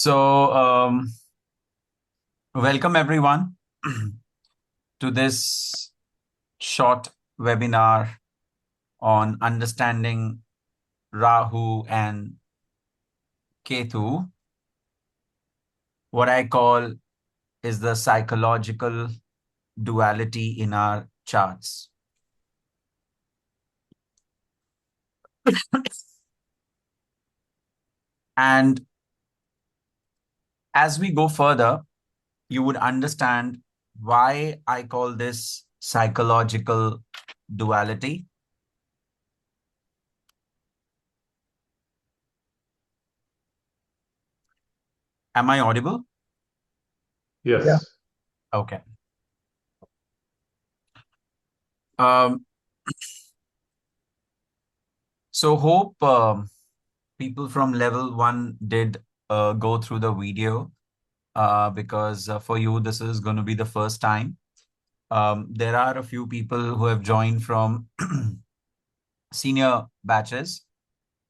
So, welcome everyone to this short webinar on understanding Rahu and Ketu. What I call is the psychological duality in our charts. And as we go further, you would understand why I call this psychological duality. Am I audible? Yes. Yeah. Okay. Um, so hope people from level 1 did go through the video because for you, this is going to be the first time. There are a few people who have joined from senior batches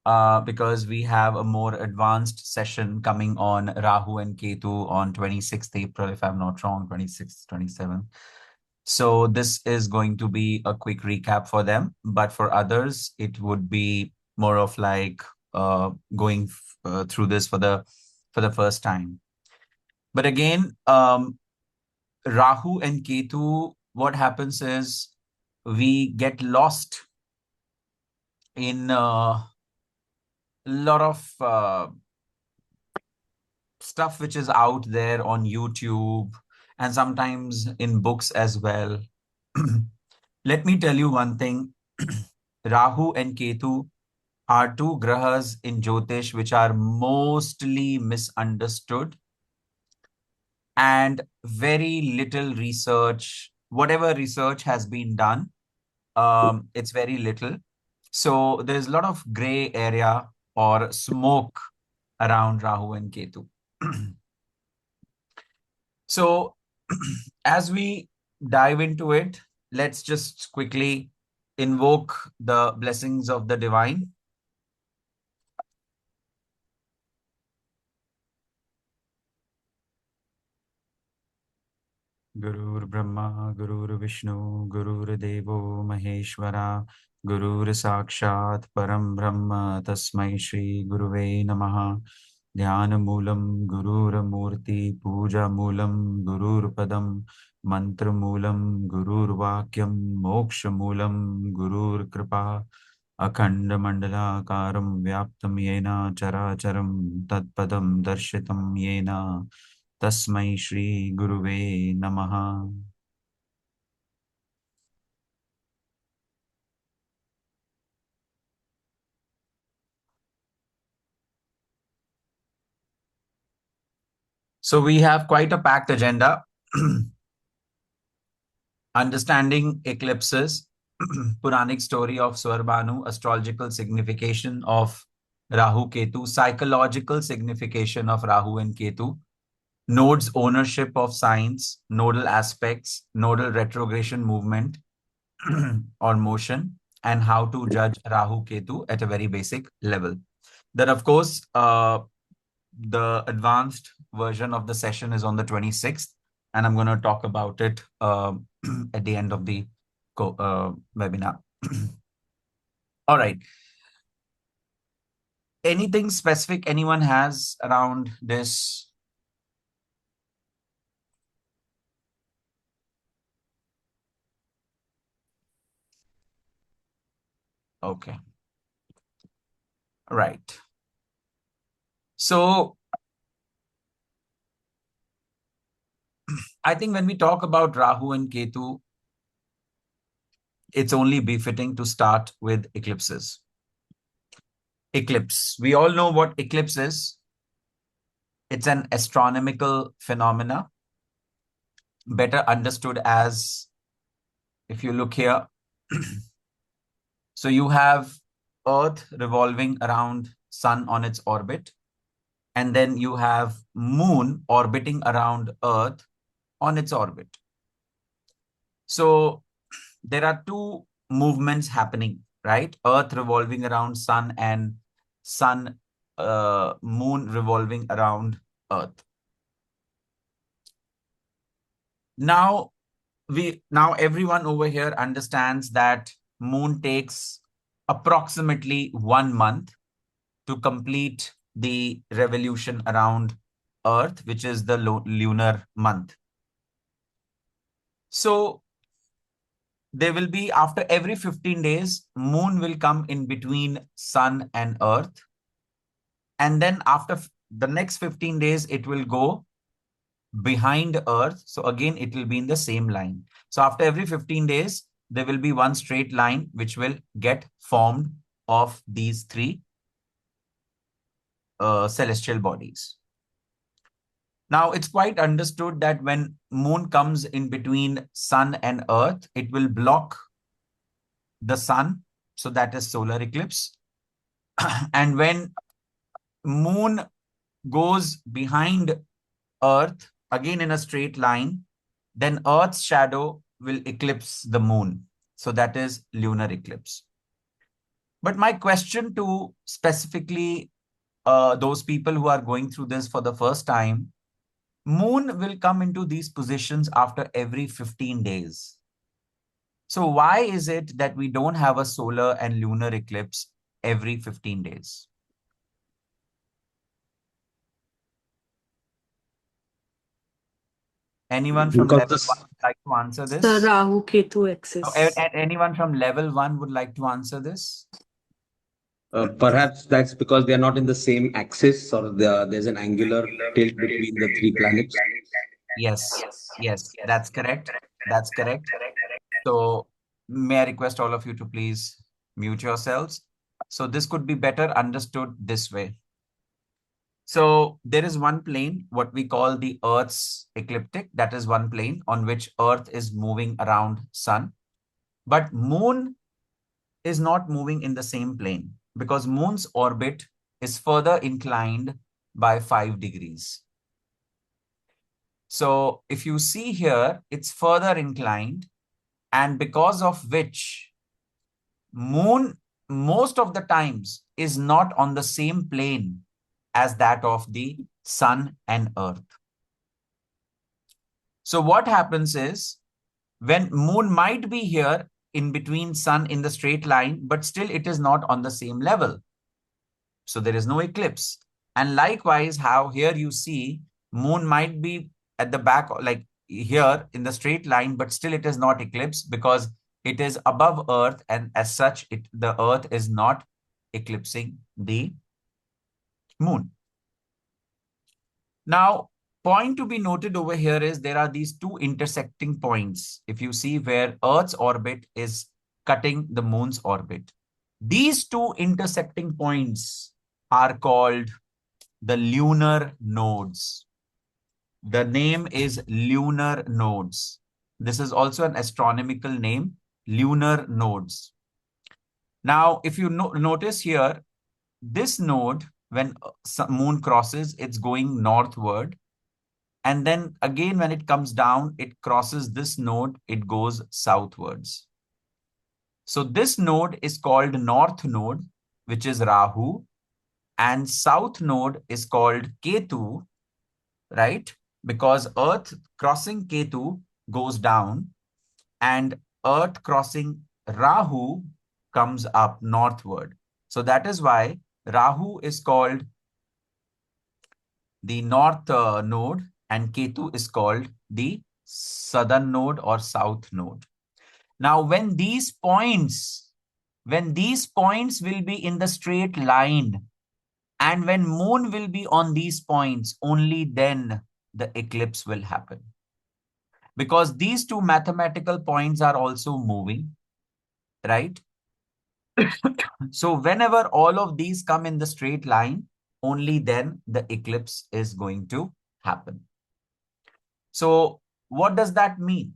because we have a more advanced session coming on Rahu and Ketu on 26th April, if I'm not wrong, 26th, 27th. So this is going to be a quick recap for them, but for others, it would be more of like going through this for the first time. But again, Rahu and Ketu, what happens is we get lost in a lot of stuff which is out there on YouTube and sometimes in books as well. Let me tell you one thing. Rahu and Ketu are two grahas in Jyotish which are mostly misunderstood, and very little research, whatever research has been done, it's very little. So there's a lot of gray area or smoke around Rahu and Ketu. So as we dive into it, let's just quickly invoke the blessings of the divine. Gurur Brahma, Gurur Vishnu, Gurur Devo Maheshwara, Gurur Sakshat Param Brahma, Tasmai Shri Guruve Namaha. Dhyana Moolam, Gurur Murti, Puja Moolam, Gurur Padam, Mantra Moolam, Gurur Vakyam, Moksha Moolam, Gurur Kripa, Akhanda Mandala Karam Vyaptam Yena Characharam Tatpadam Darshitam Yena. Tasmai Shri Guruve Namaha. So we have quite a packed agenda. Understanding eclipses, Puranic story of Swarbhanu, astrological signification of Rahu Ketu, psychological signification of Rahu and Ketu, nodes ownership of signs, nodal aspects, nodal retrogression movement or motion, and how to judge Rahu Ketu at a very basic level. Then, of course, the advanced version of the session is on the 26th, and I'm going to talk about it at the end of the webinar. All right. Anything specific anyone has around this? Okay. Right. So I think when we talk about Rahu and Ketu, it's only befitting to start with eclipses. Eclipse. We all know what eclipse is. It's an astronomical phenomena, better understood as, if you look here, so you have Earth revolving around Sun on its orbit, and then you have Moon orbiting around Earth on its orbit. So there are two movements happening, right? Earth revolving around Sun and Sun, Moon revolving around Earth. Now everyone over here understands that moon takes approximately 1 month to complete the revolution around Earth, which is the lunar month. So there will be, after every 15 days, moon will come in between sun and Earth. And then after the next 15 days, it will go behind Earth. So again, it will be in the same line. So after every 15 days, there will be one straight line which will get formed of these three celestial bodies. Now, it's quite understood that when moon comes in between sun and Earth, it will block the sun. So that is solar eclipse. And when moon goes behind Earth, again in a straight line, then Earth's shadow will eclipse the moon. So that is lunar eclipse. But my question to specifically those people who are going through this for the first time, moon will come into these positions after every 15 days. So why is it that we don't have a solar and lunar eclipse every 15 days? Anyone from Because level one would like to answer The this? Rahu Ketu axis. Anyone from level one would like to answer this? perhaps that's because they are not in the same axis, or there's an angular tilt between the three planets. Yes, yes, that's correct. That's correct. So may I request all of you to please mute yourselves? So this could be better understood this way. So there is one plane, what we call the Earth's ecliptic. That is one plane on which Earth is moving around sun. But moon is not moving in the same plane because moon's orbit is further inclined by 5 degrees. So if you see here, it's further inclined, and because of which moon most of the times is not on the same plane as that of the sun and Earth. So what happens is, when moon might be here in between sun in the straight line, but still it is not on the same level. So there is no eclipse. And likewise, how here you see moon might be at the back, like here in the straight line, but still it is not eclipse because it is above Earth, and as such, the Earth is not eclipsing the moon. Now, point to be noted over here is there are these two intersecting points. If you see where Earth's orbit is cutting the moon's orbit, these two intersecting points are called the lunar nodes. The name is lunar nodes. This is also an astronomical name, lunar nodes. Now, if you notice here, this node, when moon crosses, it's going northward. And then again, when it comes down, it crosses this node, it goes southwards. So this node is called north node, which is Rahu, and south node is called Ketu, right? Because Earth crossing Ketu goes down, and Earth crossing Rahu comes up northward. So that is why Rahu is called the north node and Ketu is called the southern node or south node. Now, when these points will be in the straight line, and when moon will be on these points, only then the eclipse will happen. Because these two mathematical points are also moving, right? So whenever all of these come in the straight line, only then the eclipse is going to happen. So what does that mean?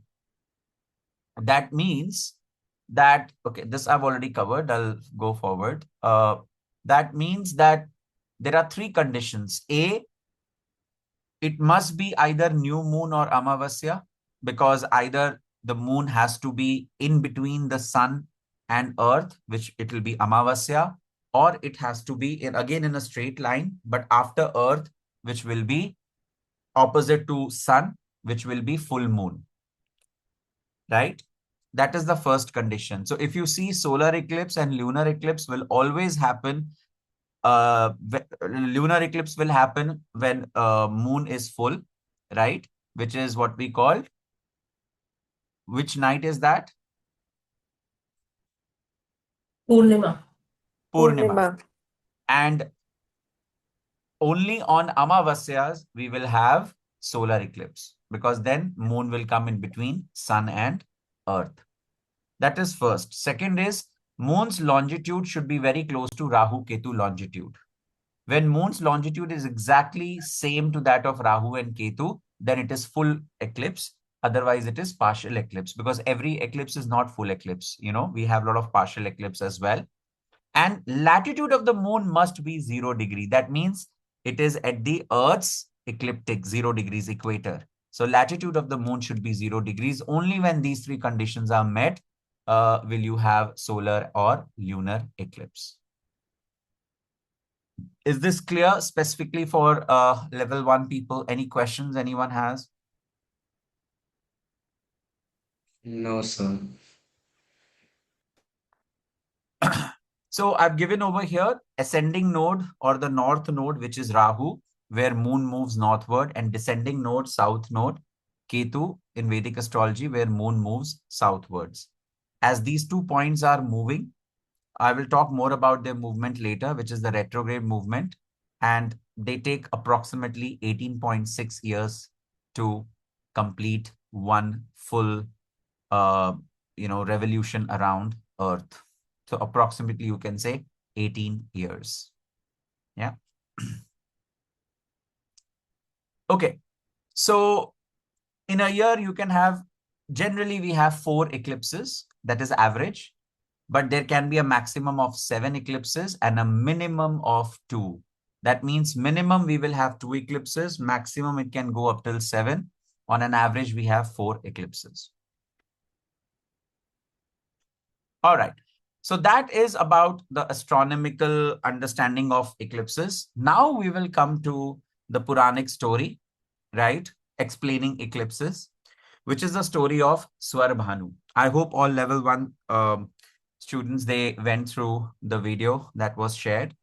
That means that, okay, this I've already covered. I'll go forward. That means that there are three conditions. A, it must be either new moon or Amavasya, because either the moon has to be in between the sun and Earth, which it will be Amavasya, or it has to be again in a straight line, but after Earth, which will be opposite to sun, which will be full moon, right? That is the first condition. So if you see, solar eclipse and lunar eclipse will always happen. Lunar eclipse will happen when moon is full, right? Which is what we call, which night is that? Purnima. Purnima. And only on Amavasyas we will have solar eclipse, because then moon will come in between sun and earth. That is first. Second is, moon's longitude should be very close to Rahu Ketu longitude. When moon's longitude is exactly same to that of Rahu and Ketu, then it is full eclipse. Otherwise, it is partial eclipse, because every eclipse is not full eclipse. You know, we have a lot of partial eclipse as well. And latitude of the moon must be 0 degree. That means it is at the Earth's ecliptic, 0 degrees equator. So latitude of the moon should be 0 degrees. Only when these three conditions are met, will you have solar or lunar eclipse. Is this clear specifically for level 1 people? Any questions anyone has? No, sir. So I've given over here ascending node or the north node, which is Rahu, where moon moves northward, and descending node, south node, Ketu in Vedic astrology, where moon moves southwards. As these 2 points are moving, I will talk more about their movement later, which is the retrograde movement. And they take approximately 18.6 years to complete one full, revolution around Earth. So approximately you can say 18 years. Yeah. Okay. So in a year, you can have, generally we have 4 eclipses, that is average, but there can be a maximum of 7 eclipses and a minimum of 2. That means minimum we will have 2 eclipses, maximum it can go up till 7. On an average, we have 4 eclipses. All right. So that is about the astronomical understanding of eclipses. Now we will come to the Puranic story, right? Explaining eclipses, which is the story of Swarbhanu. I hope all level 1 students, they went through the video that was shared.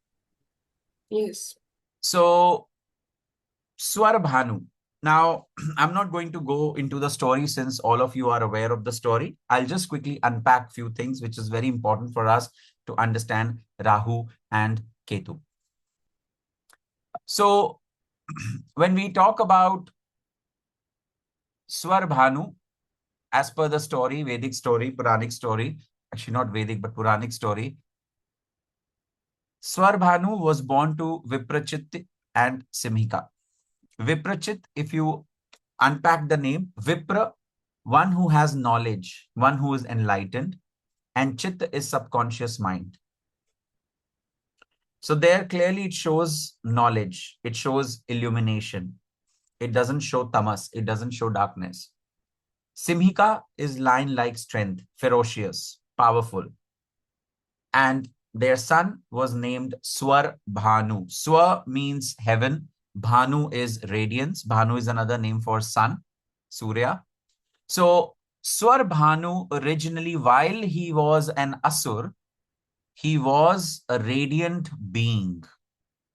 Yes. So Swarbhanu. Now, I'm not going to go into the story since all of you are aware of the story. I'll just quickly unpack few things, which is very important for us to understand Rahu and Ketu. So, when we talk about Swarbhanu, as per the story, Vedic story, Puranic story, actually not Vedic, but Puranic story, Swarbhanu was born to Viprachit and Simhika. Viprachit, if you unpack the name, Vipra, one who has knowledge, one who is enlightened, and Chit is subconscious mind. So there clearly it shows knowledge, it shows illumination. It doesn't show tamas, it doesn't show darkness. Simhika is lion-like strength, ferocious, powerful. And their son was named Swar Bhanu. Swar means heaven. Bhanu is radiance. Bhanu is another name for sun, Surya. So Swar Bhanu originally, while he was an Asur, he was a radiant being.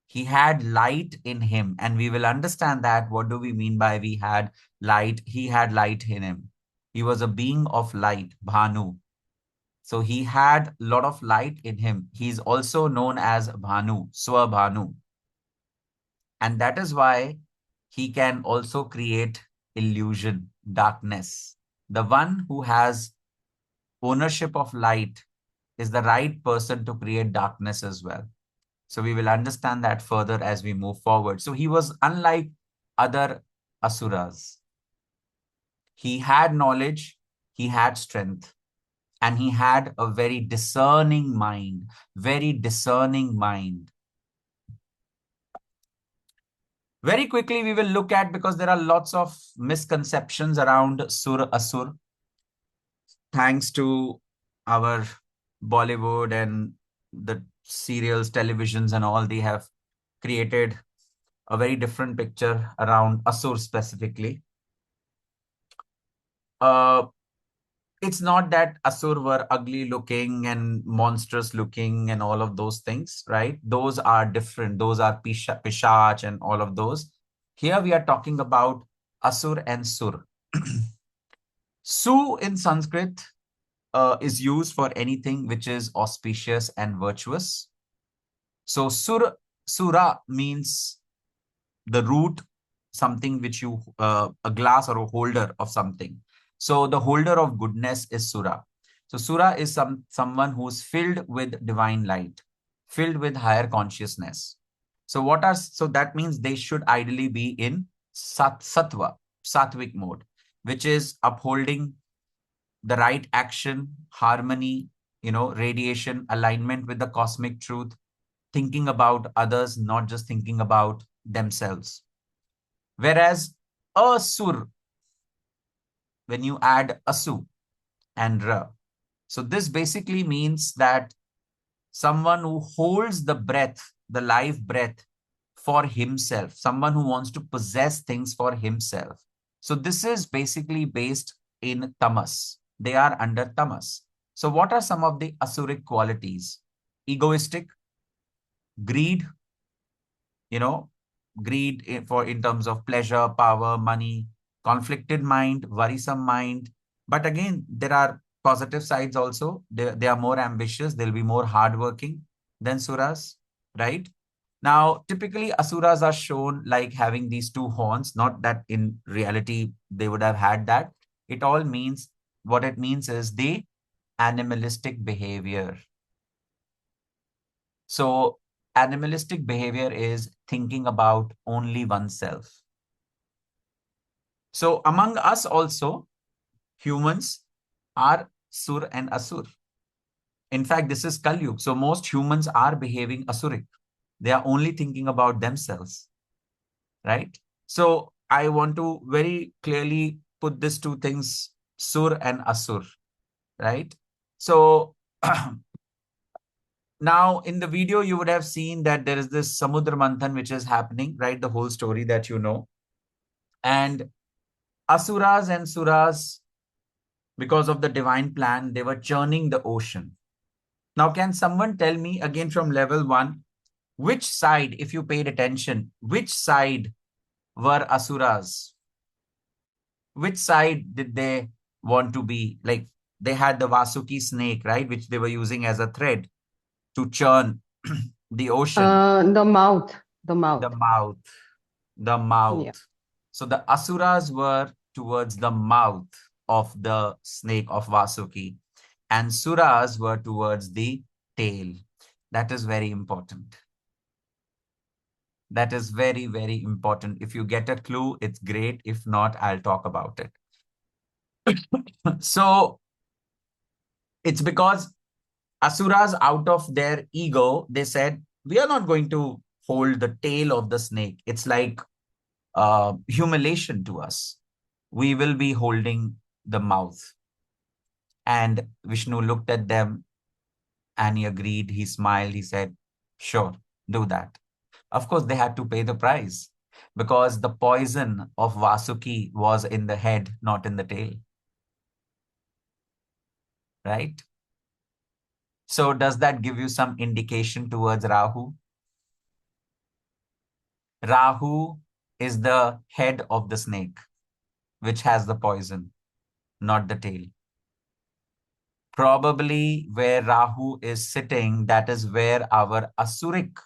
He had light in him. And we will understand that. What do we mean by we had light? He had light in him. He was a being of light, Bhanu. So he had a lot of light in him. He's also known as Bhanu, Swabhanu. And that is why he can also create illusion, darkness. The one who has ownership of light is the right person to create darkness as well. So we will understand that further as we move forward. So he was unlike other asuras. He had knowledge, he had strength, and he had a very discerning mind, very discerning mind. Very quickly, we will look at, because there are lots of misconceptions around Sur Asur. Thanks to our Bollywood and the serials, televisions and all, they have created a very different picture around Asur specifically. It's not that Asur were ugly looking and monstrous looking and all of those things, right? Those are different. Those are Pishach and all of those. Here we are talking about Asur and Sur. Su in Sanskrit is used for anything which is auspicious and virtuous. So Sura means the root, something which you, a glass or a holder of something. So the holder of goodness is Sura. So Sura is someone who's filled with divine light, filled with higher consciousness. So that means they should ideally be in sattva, sattvic mode, which is upholding the right action, harmony, radiation, alignment with the cosmic truth, thinking about others, not just thinking about themselves. Whereas Asur, when you add Asu and Ra, so this basically means that someone who holds the breath, the life breath for himself, someone who wants to possess things for himself. So this is basically based in tamas. They are under tamas. So what are some of the asuric qualities? Egoistic, greed, greed in terms of pleasure, power, money, conflicted mind, worrisome mind. But again, there are positive sides also. They are more ambitious. They'll be more hardworking than suras, right? Now, typically, asuras are shown like having these two horns, not that in reality they would have had that. It all means, what it means is the animalistic behavior. So animalistic behavior is thinking about only oneself. So among us also, humans are sur and asur. In fact, this is Kali Yuga. So most humans are behaving asuric. They are only thinking about themselves, right? So I want to very clearly put these two things, sur and asur, right? So now, in the video, you would have seen that there is this Samudra Manthan which is happening, right? The whole story that you know. And Asuras and Suras, because of the divine plan, they were churning the ocean. Now, can someone tell me again from level 1, which side, if you paid attention, which side were Asuras? Which side did they want to be? Like, they had the Vasuki snake, right? Which they were using as a thread to churn the ocean. The mouth. The mouth. The mouth. The mouth. Yeah. So the Asuras were towards the mouth of the snake of Vasuki, and Suras were towards the tail. That is very important. That is very, very important. If you get a clue, it's great. If not, I'll talk about it. So it's because Asuras, out of their ego, they said, we are not going to hold the tail of the snake. It's like humiliation to us. We will be holding the mouth. And Vishnu looked at them and he agreed. He smiled. He said, sure, do that. Of course, they had to pay the price because the poison of Vasuki was in the head, not in the tail. Right? So does that give you some indication towards Rahu? Rahu is the head of the snake, which has the poison, not the tail. Probably where Rahu is sitting, that is where our asuric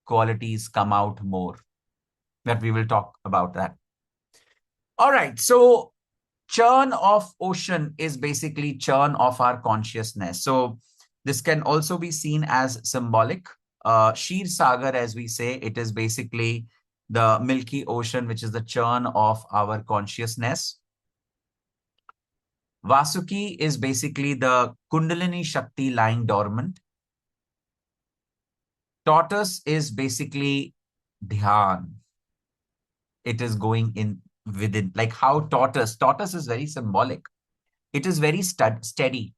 qualities come out more. But we will talk about that. All right. So churn of ocean is basically churn of our consciousness. So this can also be seen as symbolic. Sheer Sagar, as we say, it is basically the Milky Ocean, which is the churn of our consciousness. Vasuki is basically the Kundalini Shakti lying dormant. Tortoise is basically Dhyan. It is going in within, like how tortoise is very symbolic. It is very steady.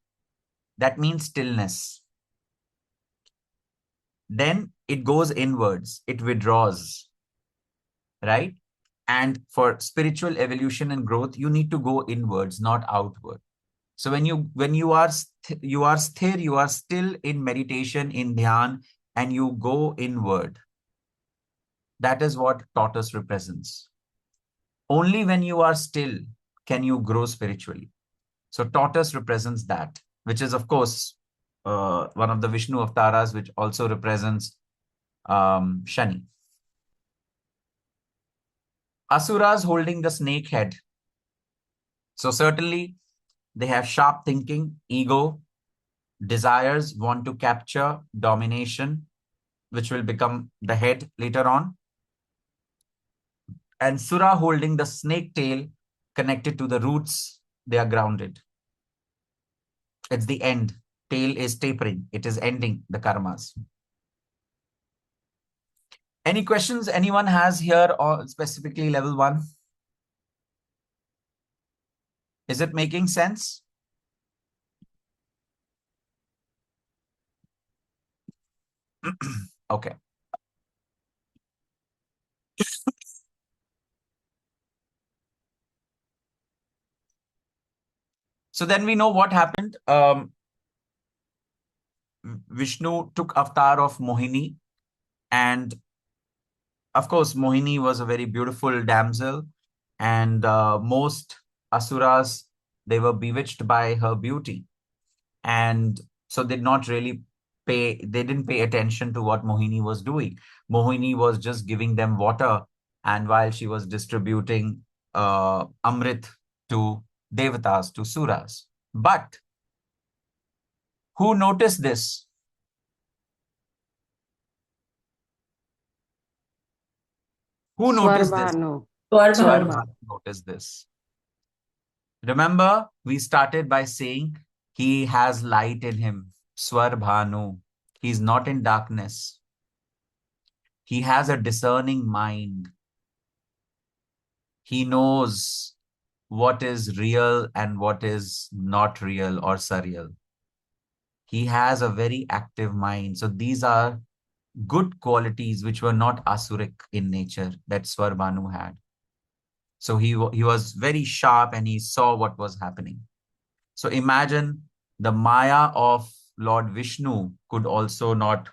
That means stillness. Then it goes inwards. It withdraws. right? And for spiritual evolution and growth, you need to go inwards, not outward. So when you are you are sthir, you are still in meditation, in dhyan, and you go inward. That is what tortoise represents. Only when you are still can you grow spiritually. So tortoise represents that, which is of course one of the Vishnu avatars, which also represents Shani. Asuras holding the snake head. So certainly they have sharp thinking, ego, desires, want to capture, domination, which will become the head later on. And Sura holding the snake tail connected to the roots, they are grounded. It's the end. Tail is tapering. It is ending the karmas. Any questions anyone has here, or specifically level 1? Is it making sense? Okay. So then we know what happened. Vishnu took avatar of Mohini, and of course, Mohini was a very beautiful damsel, and most asuras, they were bewitched by her beauty, and so they didn't pay attention to what Mohini was doing. Mohini was just giving them water, and while she was distributing amrit to devatas, to suras. But who noticed this? Who noticed this? Swarbhanu. Swarbhanu. Swarbhanu noticed this. Remember, we started by saying he has light in him. Swarbhanu. He's not in darkness. He has a discerning mind. He knows what is real and what is not real or surreal. He has a very active mind. So these are good qualities which were not asuric in nature that Swarbhanu had. So he was very sharp and he saw what was happening. So imagine the Maya of Lord Vishnu could also not,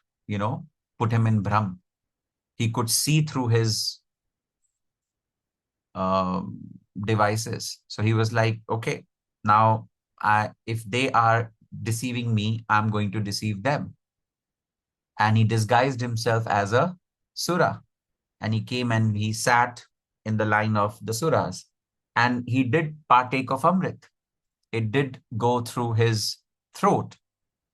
put him in Brahm. He could see through his um, devices. So he was like, okay, now if they are deceiving me, I'm going to deceive them. And he disguised himself as a Sura. And he came and he sat in the line of the Suras. And he did partake of Amrit. It did go through his throat.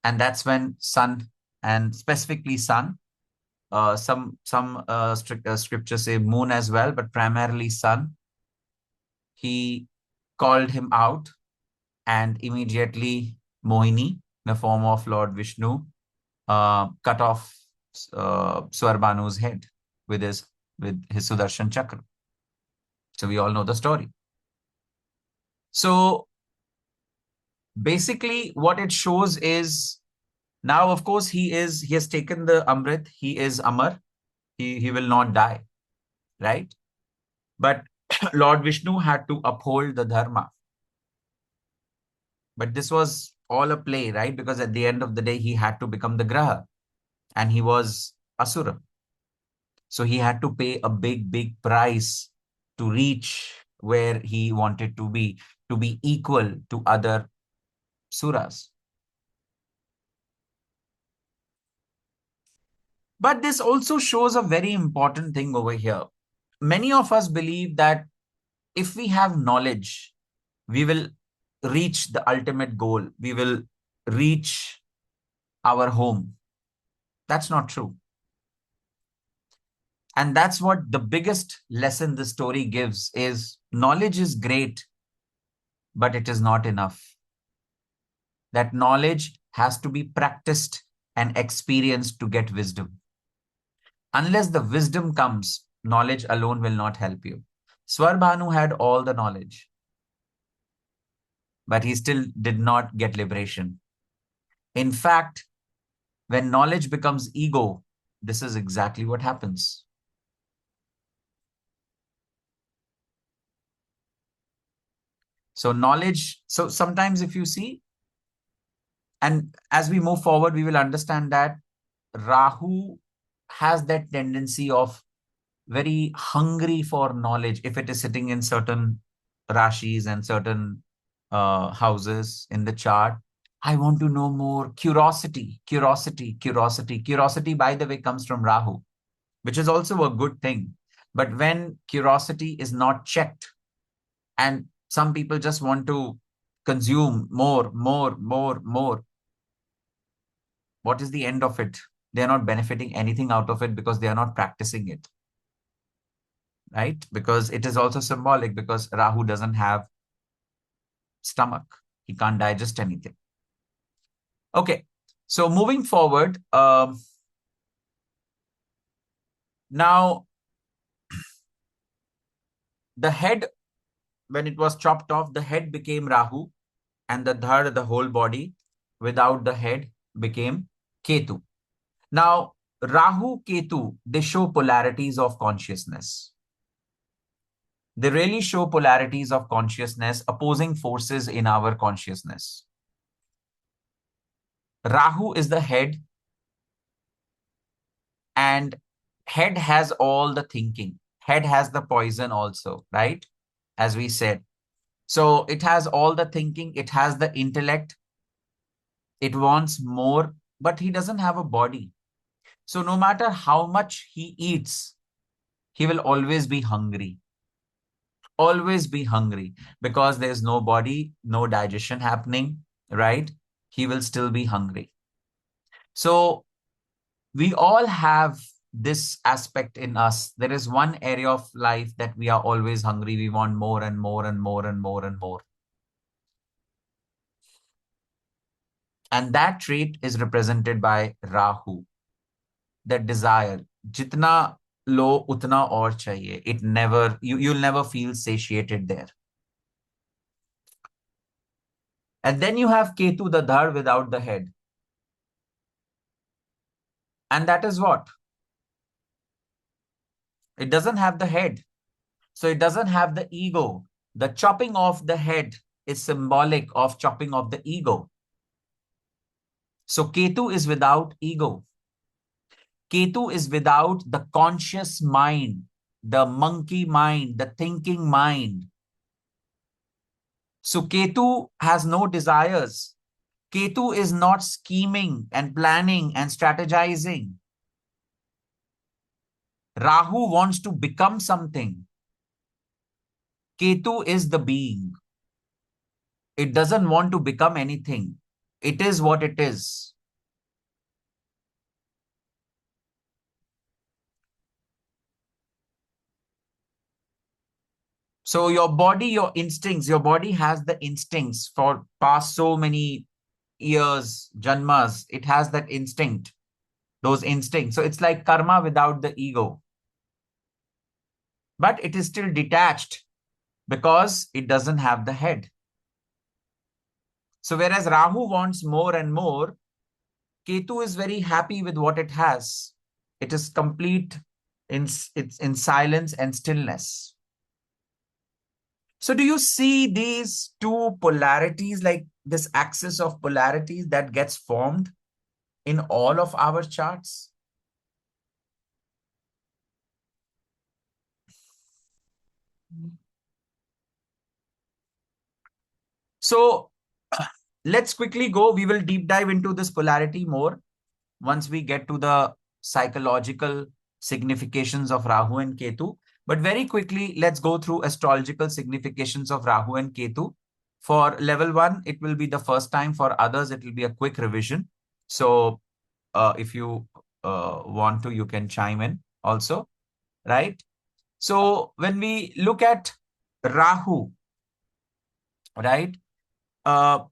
And that's when sun, and specifically sun, some scriptures say moon as well, but primarily sun, he called him out, and immediately Mohini, in the form of Lord Vishnu, cut off Swarbhanu's head with his Sudarshan Chakra. So we all know the story. So basically what it shows is, now of course he has taken the Amrit, he is Amar, he will not die, right? But Lord Vishnu had to uphold the dharma. But this was all a play, right? Because at the end of the day, he had to become the Graha, and he was Asura. So he had to pay a big, big price to reach where he wanted to be equal to other Suras. But this also shows a very important thing over here. Many of us believe that if we have knowledge, we will reach the ultimate goal. We will reach our home. That's not true. And that's what the biggest lesson the story gives is, knowledge is great, but it is not enough. That knowledge has to be practiced and experienced to get wisdom. Unless the wisdom comes, knowledge alone will not help you. Swarbhanu had all the knowledge, but he still did not get liberation. In fact, when knowledge becomes ego, this is exactly what happens. So knowledge, so sometimes if you see, and as we move forward, we will understand that Rahu has that tendency of very hungry for knowledge if it is sitting in certain rashis and certain houses in the chart. I want to know more. Curiosity, curiosity, curiosity. Curiosity, by the way, comes from Rahu, which is also a good thing. But when curiosity is not checked, and some people just want to consume more, more, more, more, what is the end of it? They are not benefiting anything out of it because they are not practicing it, right? Because it is also symbolic, because Rahu doesn't have stomach. He can't digest anything. Okay. So moving forward, now the head, when it was chopped off, the head became Rahu, and the dhar, the whole body, without the head, became Ketu. Now, Rahu, Ketu, they show polarities of consciousness. They really show polarities of consciousness, opposing forces in our consciousness. Rahu is the head, and head has all the thinking. Head has the poison also, right? As we said. So it has all the thinking, it has the intellect, it wants more, but he doesn't have a body. So no matter how much he eats, he will always be hungry. Always be hungry, because there's no body, no digestion happening, right? He will still be hungry. So we all have this aspect in us. There is one area of life that we are always hungry. We want more and more and more and more and more. And that trait is represented by Rahu, that desire. Jitna lo utna aur chahiye. It never, you'll never feel satiated there. And then you have Ketu, the dhar without the head. And that is what? It doesn't have the head. So it doesn't have the ego. The chopping off the head is symbolic of chopping off the ego. So Ketu is without ego. Ketu is without the conscious mind, the monkey mind, the thinking mind. So Ketu has no desires. Ketu is not scheming and planning and strategizing. Rahu wants to become something. Ketu is the being. It doesn't want to become anything. It is what it is. So your body, your instincts, your body has the instincts for past so many years, janmas. It has that instinct, those instincts. So it's like karma without the ego. But it is still detached because it doesn't have the head. So whereas Rahu wants more and more, Ketu is very happy with what it has. It is complete it's in silence and stillness. So do you see these two polarities, like this axis of polarities that gets formed in all of our charts? So let's quickly go. We will deep dive into this polarity more once we get to the psychological significations of Rahu and Ketu. But very quickly, let's go through astrological significations of Rahu and Ketu. For level 1, it will be the first time. For others, it will be a quick revision. So if you want to, you can chime in also, right? So when we look at Rahu, right,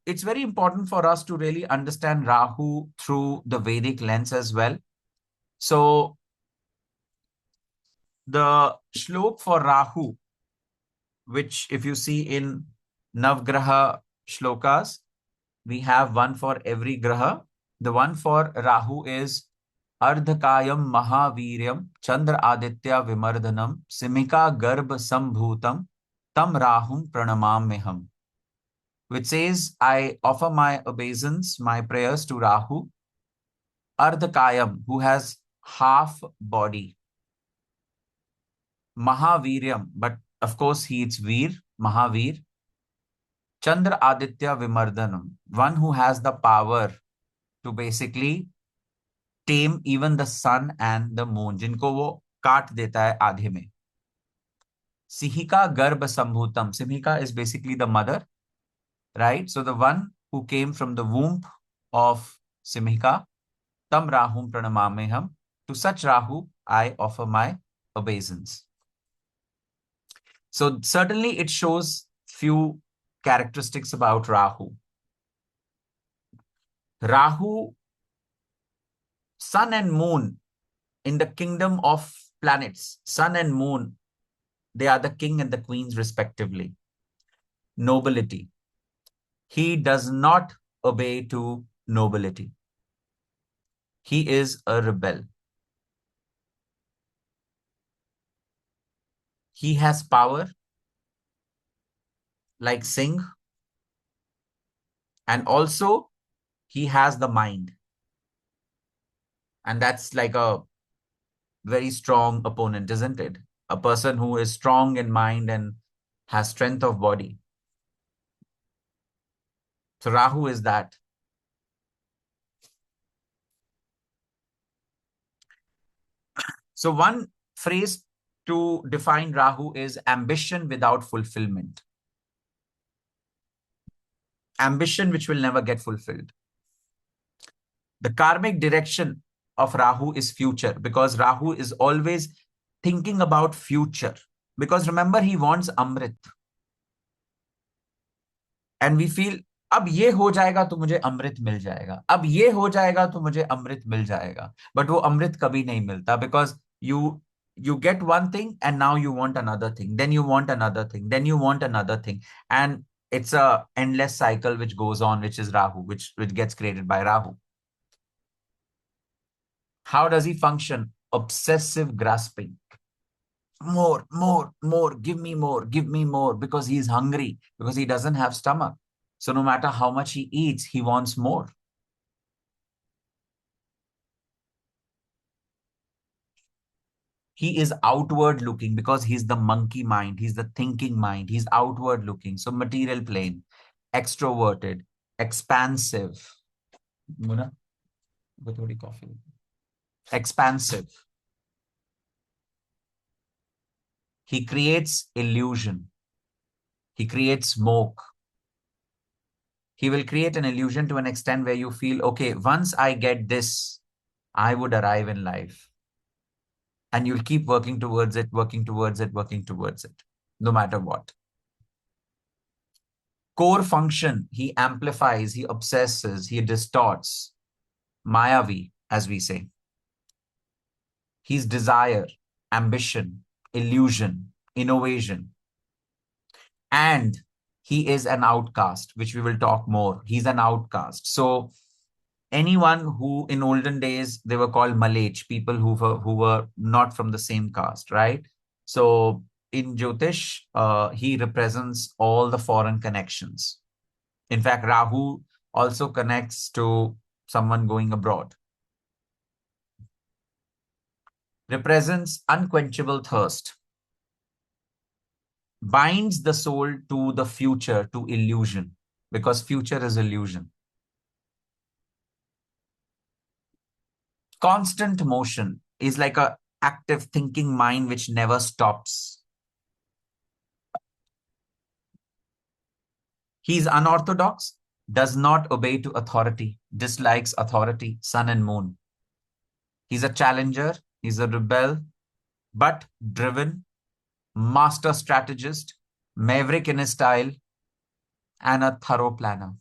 it's very important for us to really understand Rahu through the Vedic lens as well. So the shlok for Rahu, which if you see in Navgraha shlokas, we have one for every graha. The one for Rahu is Ardhakayam Mahaviryam Chandra Aditya Vimardhanam Simika Garbha Sambhutam Tam Rahum Pranamamyaham. which says, I offer my obeisance, my prayers to Rahu, Ardhakayam, who has half body, Mahaviryam, but of course it's Veer, Mahavir, Chandra Aditya Vimardanam, one who has the power to basically tame even the sun and the moon, जिनको वो काट देता है आधे में. Sihika Garbha Sambhutam. Simhika is basically the mother, right? So the one who came from the womb of Simhika, Tam Rahum Pranamameham. To such Rahu, I offer my obeisance. So certainly it shows few characteristics about Rahu. Rahu, sun and moon in the kingdom of planets, sun and moon, they are the king and the queens respectively. Nobility. He does not obey to nobility. He is a rebel. He has power like Singh, and also he has the mind. And that's like a very strong opponent, isn't it? A person who is strong in mind and has strength of body. So Rahu is that. So one phrase to define Rahu is ambition without fulfillment. Ambition which will never get fulfilled. The karmic direction of Rahu is future, because Rahu is always thinking about future. Because remember, he wants Amrit. And we feel, अब ये हो जाएगा तो मुझे अमृत मिल जाएगा, अब ये हो जाएगा तो मुझे अमृत मिल जाएगा. बट वो अमृत कभी नहीं मिलता, because you get one thing and now you want another thing, then you want another thing, then you want another thing, and it's a endless cycle which goes on, which is Rahu, which gets created by Rahu. How does he function? Obsessive grasping. More, more, more, give me more, because he's hungry, because he doesn't have stomach. So no matter how much he eats, he wants more. He is outward looking because he's the monkey mind. He's the thinking mind. He's outward looking. So material plane, extroverted, expansive. Muna, coffee. Expansive. He creates illusion. He creates smoke. He will create an illusion to an extent where you feel, okay, once I get this, I would arrive in life. And you'll keep working towards it, no matter what. Core function, he amplifies, he obsesses, he distorts. Mayavi, as we say. He's desire, ambition, illusion, innovation. And he is an outcast, which we will talk more. He's an outcast. So anyone who in olden days, they were called Malech, people who were not from the same caste, right? So in Jyotish, he represents all the foreign connections. In fact, Rahu also connects to someone going abroad. Represents unquenchable thirst. Binds the soul to the future, to illusion, because future is illusion. Constant motion is like a active thinking mind which never stops. He's unorthodox, does not obey to authority, dislikes authority, sun and moon. He's a challenger, he's a rebel, but driven, master strategist, maverick in his style, and a thorough planner.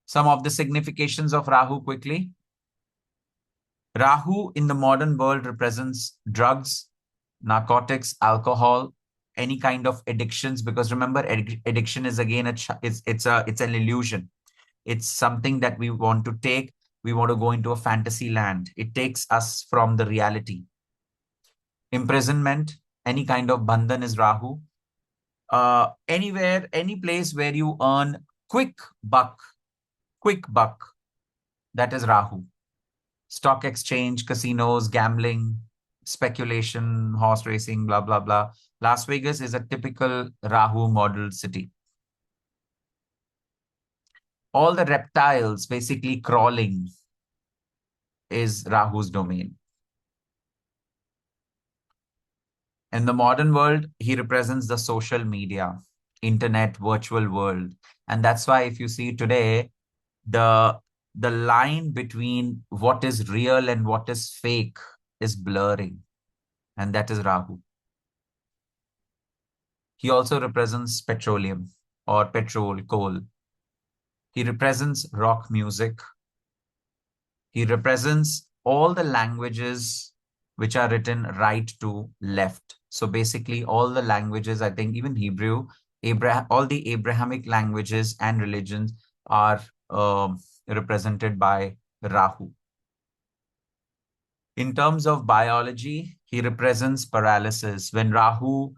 Some of the significations of Rahu quickly. Rahu in the modern world represents drugs, narcotics, alcohol, any kind of addictions, because remember, addiction is again it's an illusion. It's something that we want to take. We want to go into a fantasy land. It takes us from the reality. Imprisonment, any kind of bandhan is Rahu. Anywhere, any place where you earn quick buck, that is Rahu. Stock exchange, casinos, gambling, speculation, horse racing, blah, blah, blah. Las Vegas is a typical Rahu model city. All the reptiles basically crawling is Rahu's domain. In the modern world, he represents the social media, internet, virtual world. And that's why if you see today, the line between what is real and what is fake is blurring. And that is Rahu. He also represents petroleum or petrol, coal. He represents rock music. He represents all the languages which are written right to left. So basically all the languages, I think even Hebrew, all the Abrahamic languages and religions are represented by Rahu. In terms of biology, he represents paralysis. When Rahu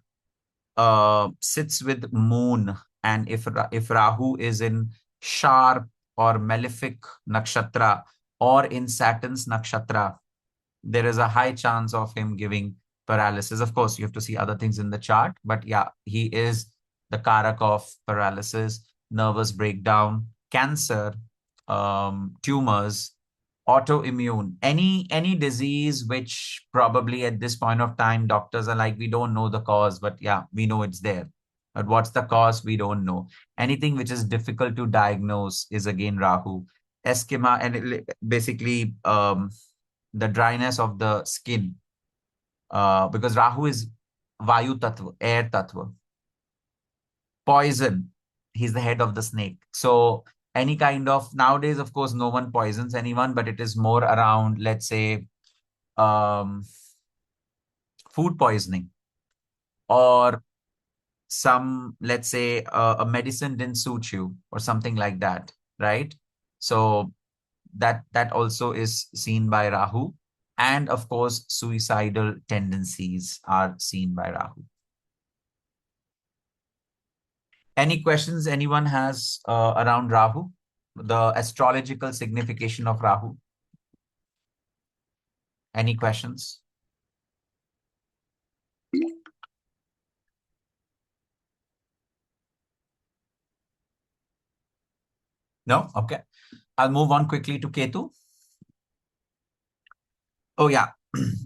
sits with moon, and if Rahu is in sharp or malefic nakshatra or in Saturn's nakshatra, there is a high chance of him giving paralysis. Of course, you have to see other things in the chart, but yeah, he is the karak of paralysis, nervous breakdown, cancer, tumors, autoimmune, any disease which probably at this point of time doctors are like, we don't know the cause, but yeah, we know it's there. But what's the cause? We don't know. Anything which is difficult to diagnose is again Rahu. Eczema and basically the dryness of the skin, because Rahu is Vayu Tattva, air Tattva. Poison, he's the head of the snake. So any kind of, nowadays, of course, no one poisons anyone, but it is more around, let's say, um, food poisoning or some, let's say, a medicine didn't suit you or something like that, right? So that also is seen by Rahu. And of course, suicidal tendencies are seen by Rahu. Any questions anyone has around Rahu? The astrological signification of Rahu? Any questions? No? Okay. I'll move on quickly to Ketu. Oh, yeah.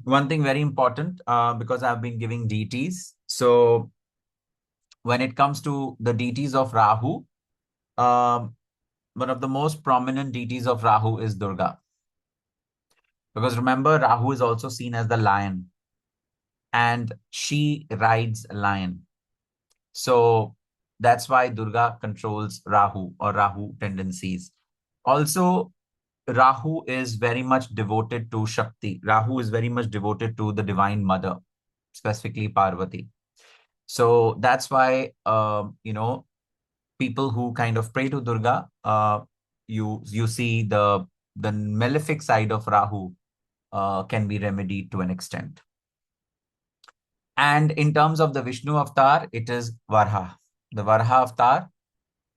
One thing very important, because I've been giving deities. So when it comes to the deities of Rahu, one of the most prominent deities of Rahu is Durga. Because remember, Rahu is also seen as the lion, and she rides a lion. So that's why Durga controls Rahu or Rahu tendencies. Also, Rahu is very much devoted to Shakti. Rahu is very much devoted to the Divine Mother, specifically Parvati. So that's why, people who kind of pray to Durga, you see the malefic side of Rahu can be remedied to an extent. And in terms of the Vishnu avatar, it is Varha. The Varha avatar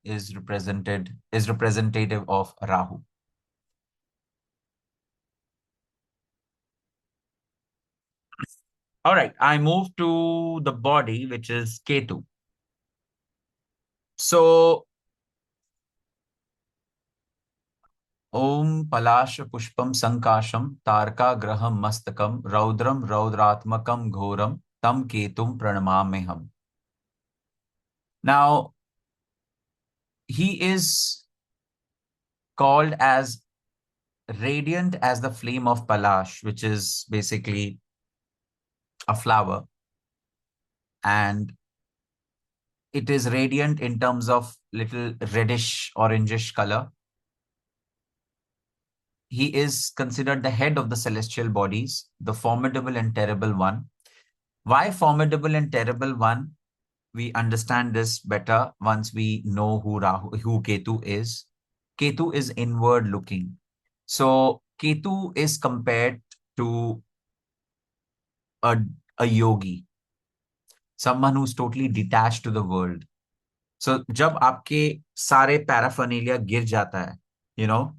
is representative of Rahu. All right, I move to the body, which is Ketu. So, Om Palasha Pushpam Sankasham Tarka Graham Mastakam Raudram Raudratmakam Ghoram Tam Ketum Pranamameham. Now, he is called as radiant as the flame of Palash, which is basically a flower. And it is radiant in terms of little reddish, orangish color. He is considered the head of the celestial bodies, the formidable and terrible one. Why formidable and terrible one? We understand this better once we know who Ketu is. Ketu is inward looking. So Ketu is compared to a yogi. someone who's totally detached to the world. So जब आपके सारे paraphernalia गिर जाता है, you know,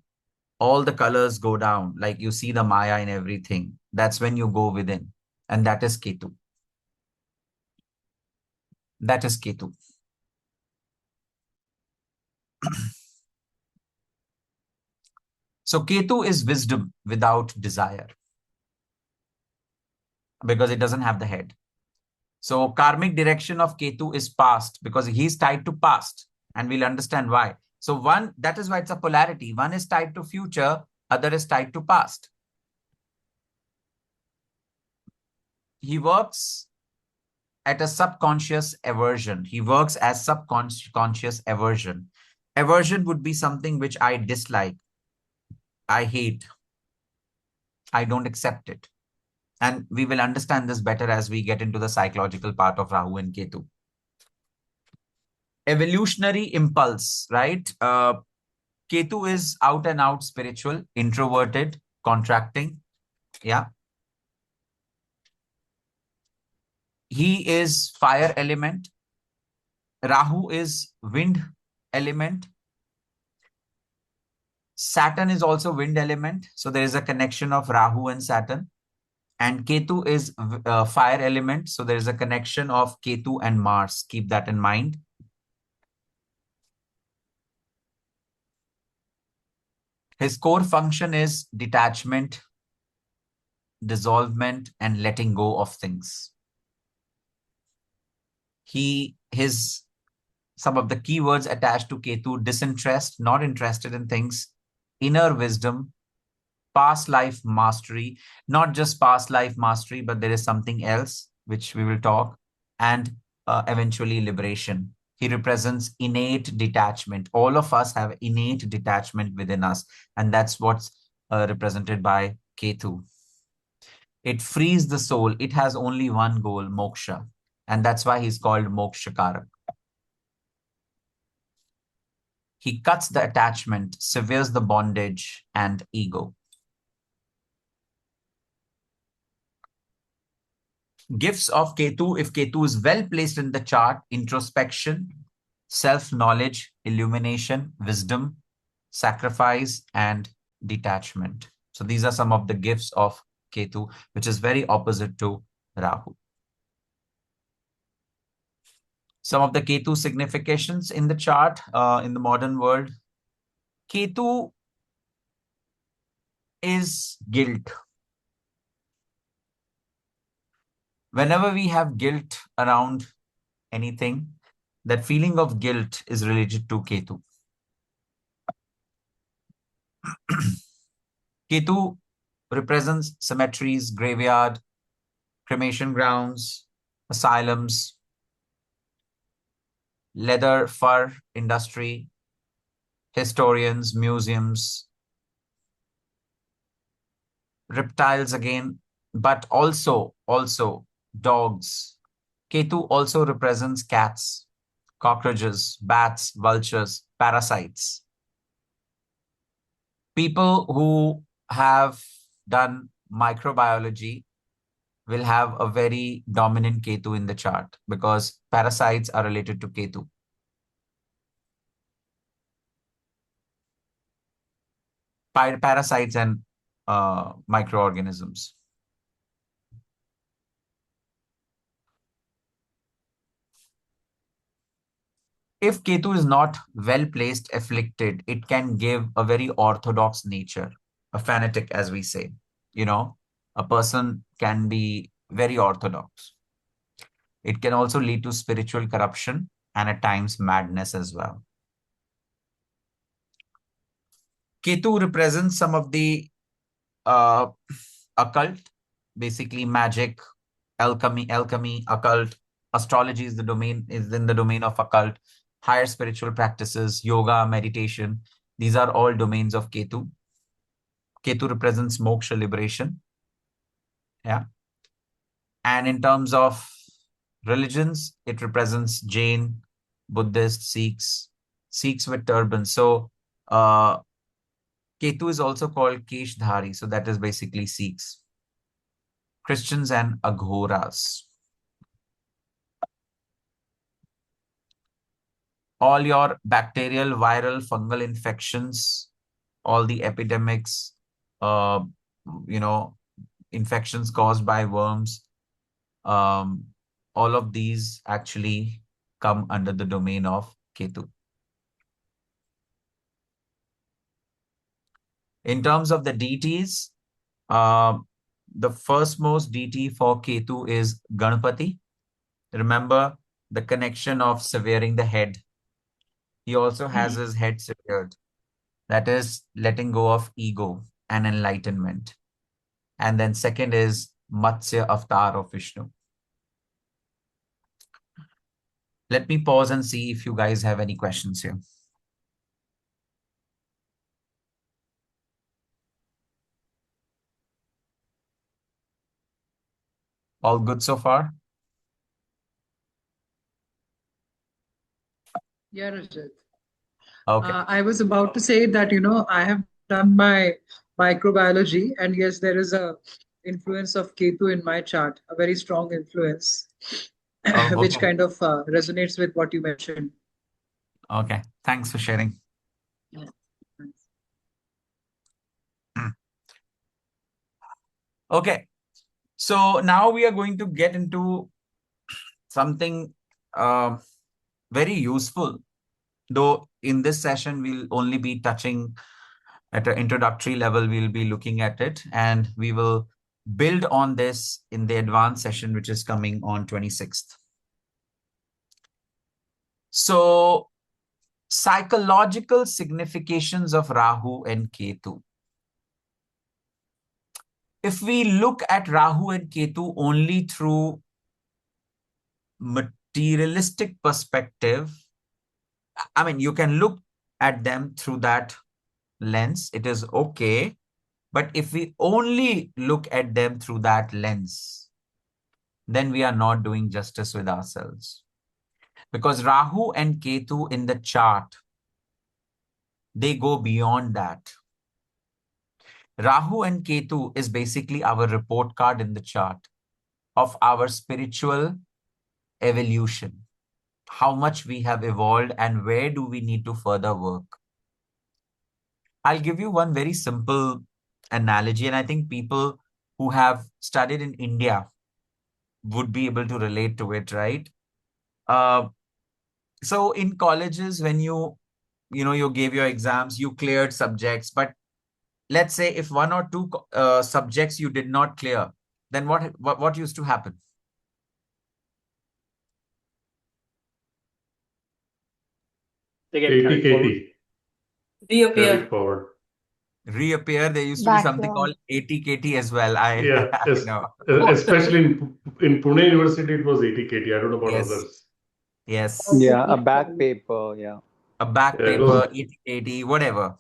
all the colors go down, like you see the Maya in everything. That's when you go within. And that is Ketu. That is Ketu. So Ketu is wisdom without desire because it doesn't have the head. So karmic direction of Ketu is past because he's tied to past, and we'll understand why. So one, that is why it's a polarity. One is tied to future, other is tied to past. He works at a subconscious aversion. He works as subconscious aversion. Aversion would be something which I dislike, I hate, I don't accept it. And we will understand this better as we get into the psychological part of Rahu and Ketu. Evolutionary impulse, right? Ketu is out and out spiritual, introverted, contracting. Yeah. He is fire element. Rahu is wind element. Saturn is also wind element. So there is a connection of Rahu and Saturn. And Ketu is fire element. So there is a connection of Ketu and Mars. Keep that in mind. His core function is detachment, dissolvement, and letting go of things. Some of the keywords attached to Ketu: disinterest, not interested in things, inner wisdom, past life mastery, not just past life mastery, but there is something else which we will talk, and eventually liberation. He represents innate detachment. All of us have innate detachment within us, and that's what's represented by Ketu. It frees the soul. It has only one goal, moksha, and that's why he's called Mokshakarak. He cuts the attachment, severs the bondage and ego. Gifts of Ketu, if Ketu is well placed in the chart: introspection, self-knowledge, illumination, wisdom, sacrifice, and detachment. So these are some of the gifts of Ketu, which is very opposite to Rahu. Some of the Ketu significations in the chart in the modern world. Ketu is guilt. Whenever we have guilt around anything, that feeling of guilt is related to Ketu. Ketu represents cemeteries, graveyard, cremation grounds, asylums, leather fur industry, historians, museums, reptiles again, but also dogs. Ketu also represents cats, cockroaches, bats, vultures, parasites. People who have done microbiology will have a very dominant Ketu in the chart because parasites are related to Ketu. Parasites and microorganisms. If Ketu is not well placed, afflicted, it can give a very orthodox nature, a fanatic, as we say. You know, a person can be very orthodox. It can also lead to spiritual corruption and at times madness as well. Ketu represents some of the uh, occult, basically magic, alchemy, occult. Astrology is in the domain of occult. Higher spiritual practices, yoga, meditation. These are all domains of Ketu. Ketu represents moksha, liberation. Yeah. And in terms of religions, it represents Jain, Buddhist, Sikhs with turbans. So Ketu is also called Keshdhari. So that is basically Sikhs. Christians and Aghoras. all your bacterial, viral, fungal infections, all the epidemics, uh, you know, infections caused by worms, um, all of these actually come under the domain of Ketu. In terms of the deities, the first most deity for Ketu is Ganpati. Remember the connection of severing the head. He also has his head severed. That is letting go of ego and enlightenment. And then second is Matsya avatar of Vishnu. Let me pause and see if you guys have any questions here. All good so far? Yeah, Rajat. Okay. I was about to say that, I have done my microbiology, and yes, there is a influence of Ketu in my chart, a very strong influence, which Oh, kind of resonates with what you mentioned. okay. Thanks for sharing. Yeah. Thanks. Okay. So now we are going to get into something very useful. Though in this session, we'll only be touching at an introductory level, we'll be looking at it, and we will build on this in the advanced session, which is coming on 26th. So, psychological significations of Rahu and Ketu. If we look at Rahu and Ketu only through materialistic perspective, I mean, you can look at them through that lens. It is okay. But if we only look at them through that lens, then we are not doing justice with ourselves. Because Rahu and Ketu in the chart, they go beyond that. Rahu and Ketu is basically our report card in the chart of our spiritual evolution, how much we have evolved and where do we need to further work. I'll give you one very simple analogy, and I think people who have studied in India would be able to relate to it, right? Uh, so in colleges, when you gave your exams, you cleared subjects, but let's say if one or two subjects you did not clear, then what used to happen? They get carried forward. Reappear. Carried forward. Reappear. There used to be something called ATKT as well. Yeah, I know. especially in Pune University, it was ATKT. I don't know about Yes. others. Yes. Yeah, a back paper. Yeah. A back Yeah, paper, ATKT, whatever.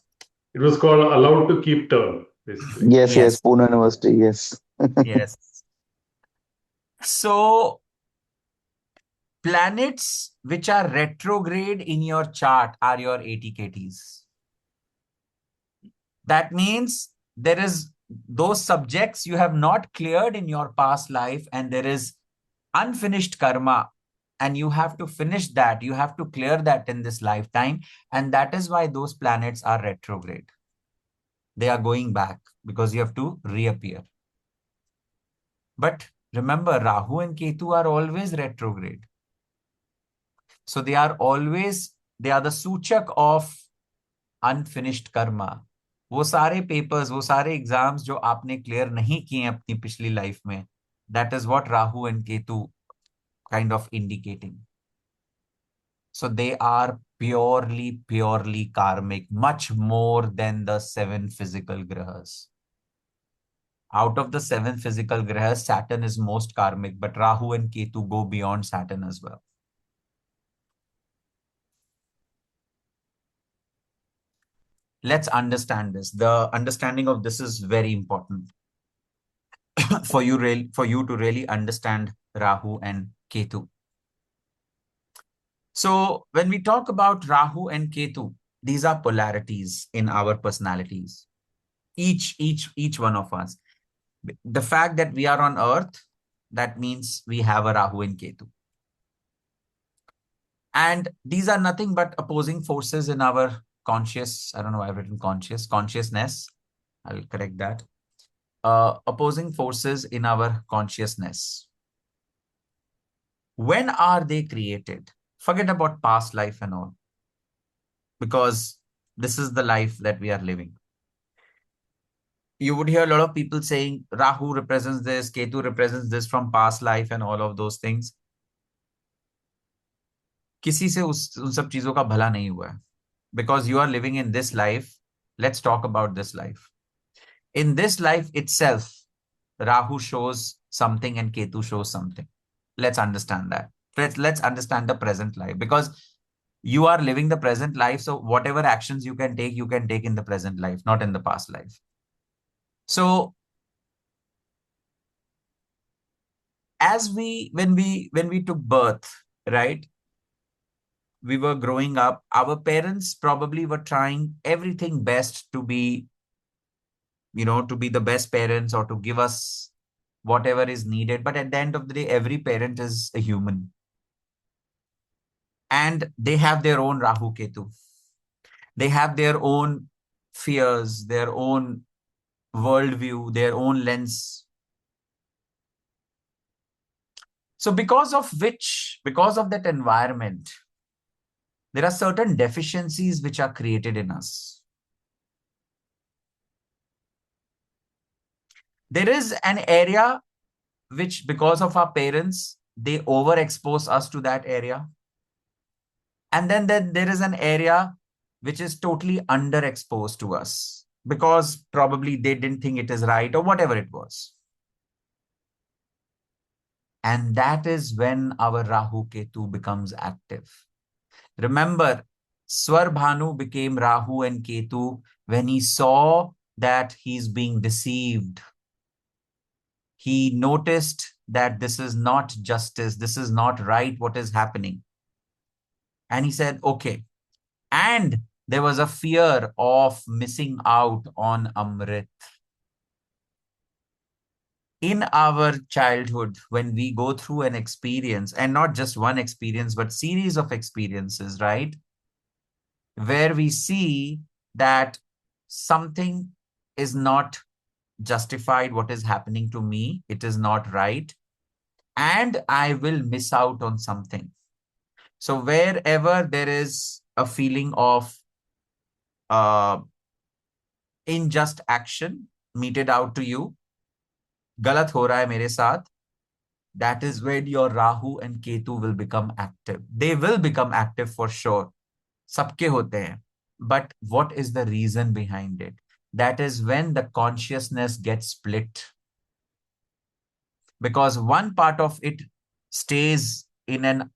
it was called allowed to keep term, basically. Yes, Yes. Pune University. Yes. Yes. So planets which are retrograde in your chart are your ATKTs. That means there is those subjects you have not cleared in your past life, and there is unfinished karma, and you have to finish that. You have to clear that in this lifetime. And that is why those planets are retrograde. They are going back because you have to reappear. But remember, Rahu and Ketu are always retrograde. So they are the सूचक of unfinished karma. वो सारे papers, वो सारे exams जो आपने clear नहीं किए अपनी पिछली life में, that is what Rahu and Ketu kind of indicating. So they are purely karmic, much more than the 7 physical grahas. Out of the 7 physical grahas, Saturn is most karmic, but Rahu and Ketu go beyond Saturn as well. Let's understand this. The understanding of this is very important for you to really understand Rahu and Ketu. So when we talk about Rahu and Ketu, these are polarities in our personalities. Each one of us. The fact that we are on Earth, that means we have a Rahu and Ketu. And these are nothing but opposing forces in our conscious, I don't know why I've written consciousness. I'll correct that. Opposing forces in our consciousness. When are they created? Forget about past life and all, because this is the life that we are living. You would hear a lot of people saying Rahu represents this, Ketu represents this from past life and all of those things. किसी से उन सब चीजों का भला नहीं हुआ है. Because you are living in this life, let's talk about this life. In this life itself, Rahu shows something and Ketu shows something. Let's understand that. Let's understand the present life, because you are living the present life. So whatever actions you can take in the present life, not in the past life. So when we took birth, right? We were growing up, our parents probably were trying everything best to be, to be the best parents or to give us whatever is needed. But at the end of the day, every parent is a human. And they have their own Rahu Ketu. They have their own fears, their own worldview, their own lens. So because of that environment, there are certain deficiencies which are created in us. There is an area which, because of our parents, they overexpose us to that area. And then there is an area which is totally underexposed to us because probably they didn't think it is right or whatever it was. And that is when our Rahu Ketu becomes active. Remember, Swarbhanu became Rahu and Ketu when he saw that he's being deceived. He noticed that this is not justice, this is not right what is happening. And he said, okay. And there was a fear of missing out on Amrit. In our childhood, when we go through an experience, and not just one experience, but series of experiences, right? Where we see that something is not justified, what is happening to me, it is not right, and I will miss out on something. So wherever there is a feeling of unjust action meted out to you, galat ho raha hai mere saath, that is when your Rahu and Ketu will become active. They will become active for sure. Sabke hote hain. But what is the reason behind it? That is when the consciousness gets split. Because one part of it stays in an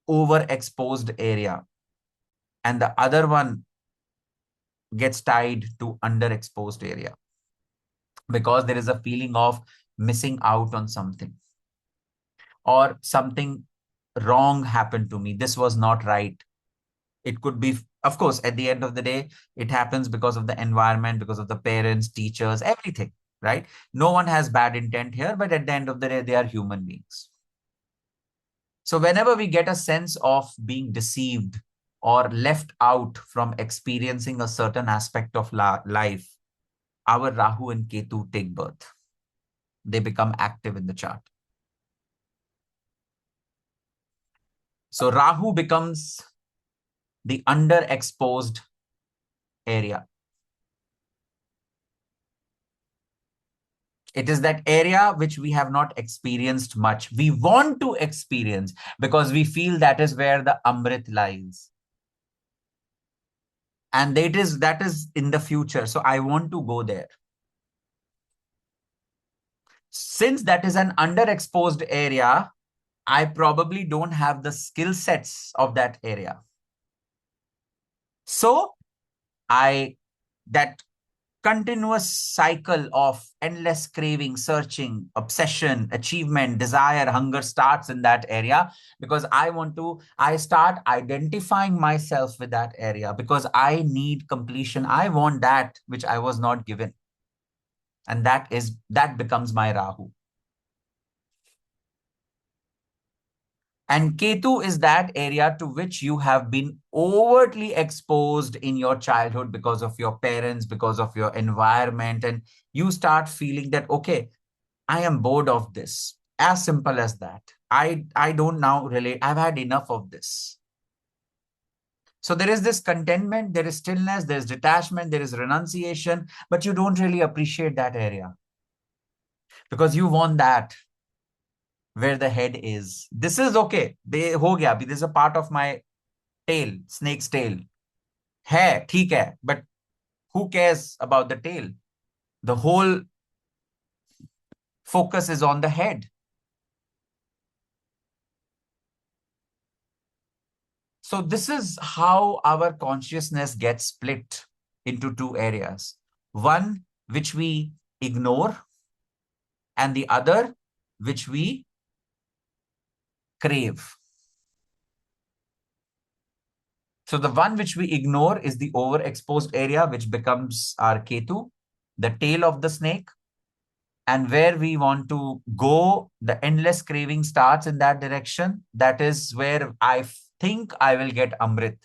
overexposed area and the other one gets tied to underexposed area. Because there is a feeling of missing out on something. Or something wrong happened to me. This was not right. It could be, of course, at the end of the day, it happens because of the environment, because of the parents, teachers, everything, right? No one has bad intent here, but at the end of the day, they are human beings. So whenever we get a sense of being deceived or left out from experiencing a certain aspect of life, our Rahu and Ketu take birth. They become active in the chart. So Rahu becomes the underexposed area. It is that area which we have not experienced much. We want to experience because we feel that is where the Amrit lies. And that is in the future. So I want to go there. Since that is an underexposed area, I probably don't have the skill sets of that area. So that continuous cycle of endless craving, searching, obsession, achievement, desire, hunger starts in that area because I start identifying myself with that area because I need completion. I want that which I was not given. And that becomes my Rahu. And Ketu is that area to which you have been overtly exposed in your childhood because of your parents, because of your environment. And you start feeling that, okay, I am bored of this. As simple as that. I don't now relate. I've had enough of this. So there is this contentment, there is stillness, there is detachment, there is renunciation, but you don't really appreciate that area because you want that where the head is. This is okay. Ho gaya. This is a part of my tail, snake's tail. Hai, theek hai. But who cares about the tail? The whole focus is on the head. So this is how our consciousness gets split into two areas. One which we ignore and the other which we crave. So the one which we ignore is the overexposed area, which becomes our Ketu, the tail of the snake. And where we want to go, the endless craving starts in that direction. That is where I think I will get Amrit.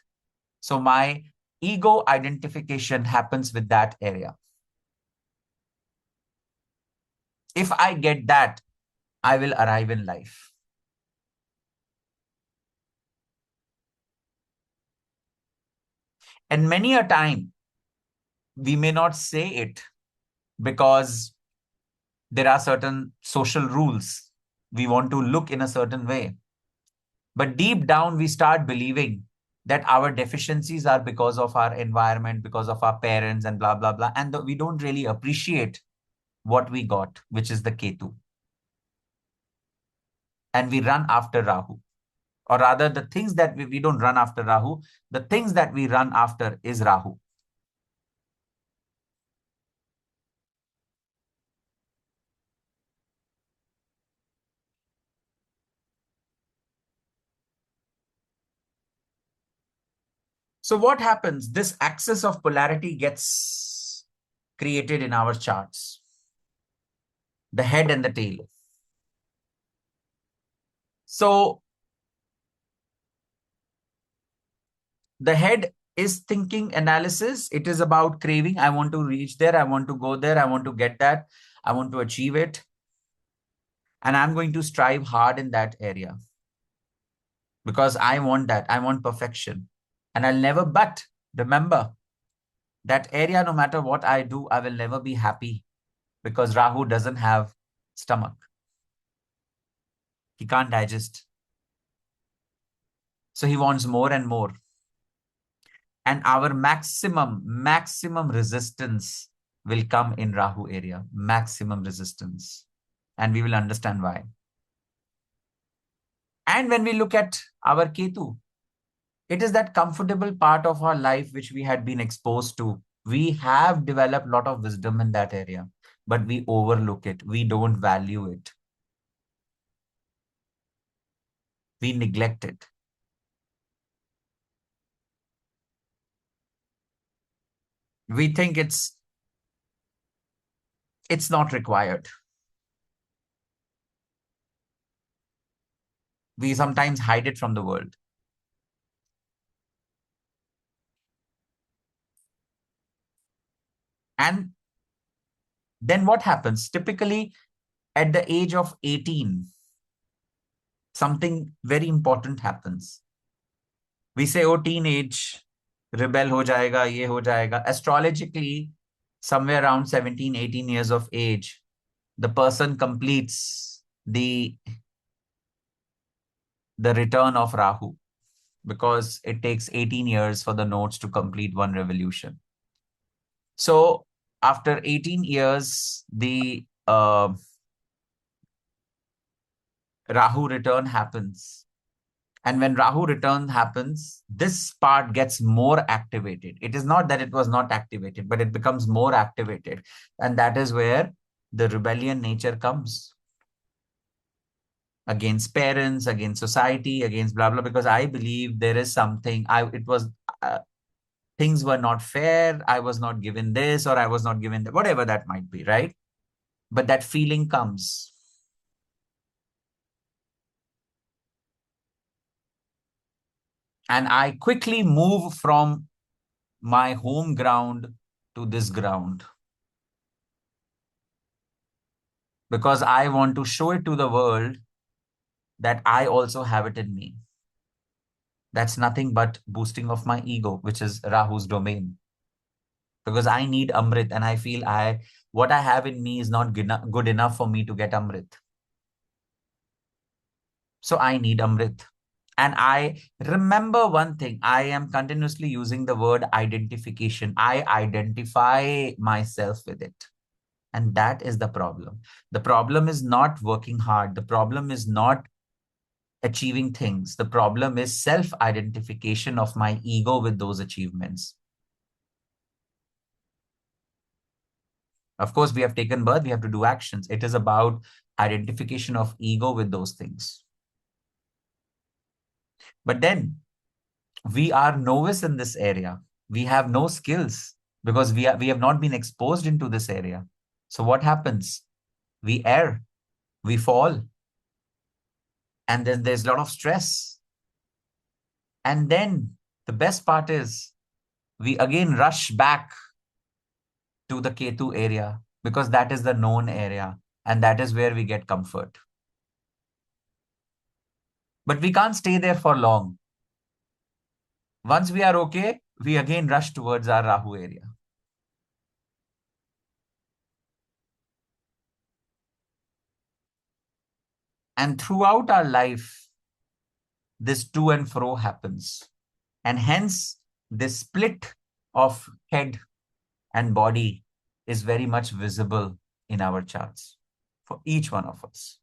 So my ego identification happens with that area. If I get that, I will arrive in life. And many a time, we may not say it because there are certain social rules. We want to look in a certain way. But deep down, we start believing that our deficiencies are because of our environment, because of our parents and blah, blah, blah. And we don't really appreciate what we got, which is the Ketu. And we run after Rahu. Or rather, the things that we don't run after Rahu, the things that we run after is Rahu. So what happens? This axis of polarity gets created in our charts. The head and the tail. So the head is thinking analysis. It is about craving. I want to reach there. I want to go there. I want to get that. I want to achieve it. And I'm going to strive hard in that area because I want that. I want perfection. And I'll never, but remember that area, no matter what I do, I will never be happy because Rahu doesn't have stomach. He can't digest. So he wants more and more. And our maximum resistance will come in Rahu area. Maximum resistance. And we will understand why. And when we look at our Ketu, it is that comfortable part of our life which we had been exposed to. We have developed a lot of wisdom in that area, but we overlook it. We don't value it. We neglect it. We think it's not required. We sometimes hide it from the world. And then what happens? Typically, at the age of 18, something very important happens. We say, oh, teenage, rebel ho jayega, ye ho jayega. Astrologically, somewhere around 17, 18 years of age, the person completes the return of Rahu because it takes 18 years for the nodes to complete one revolution. So after 18 years, the Rahu return happens. And when Rahu return happens, this part gets more activated. It is not that it was not activated, but it becomes more activated. And that is where the rebellion nature comes. Against parents, against society, against blah, blah, because I believe there is something, things were not fair, I was not given this, or I was not given that, whatever that might be, right? But that feeling comes. And I quickly move from my home ground to this ground because I want to show it to the world that I also have it in me. That's nothing but boosting of my ego, which is Rahu's domain. Because I need Amrit and I feel what I have in me is not good enough for me to get Amrit. So I need Amrit. And I remember one thing, I am continuously using the word identification. I identify myself with it. And that is the problem. The problem is not working hard. The problem is not achieving things. The problem is self-identification of my ego with those achievements. Of course, we have taken birth, we have to do actions. It is about identification of ego with those things. But then we are novice in this area. We have no skills because we have not been exposed into this area. So what happens? We err, we fall, and then there's a lot of stress. And then the best part is we again rush back to the Ketu area because that is the known area and that is where we get comfort. But we can't stay there for long. Once we are okay, we again rush towards our Rahu area. And throughout our life, this to and fro happens. And hence, this split of head and body is very much visible in our charts for each one of us.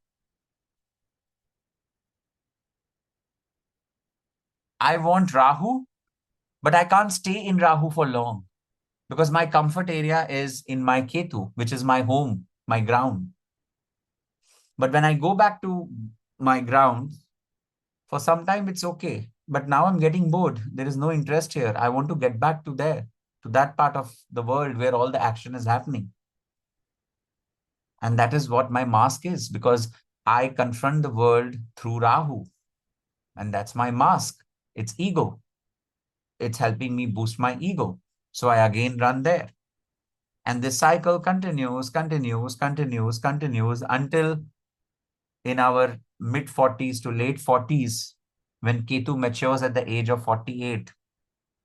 I want Rahu, but I can't stay in Rahu for long because my comfort area is in my Ketu, which is my home, my ground. But when I go back to my ground, for some time it's okay. But now I'm getting bored. There is no interest here. I want to get back to there, to that part of the world where all the action is happening. And that is what my mask is because I confront the world through Rahu. And that's my mask. It's ego. It's helping me boost my ego. So I again run there. And this cycle continues until in our mid 40s to late 40s, when Ketu matures at the age of 48.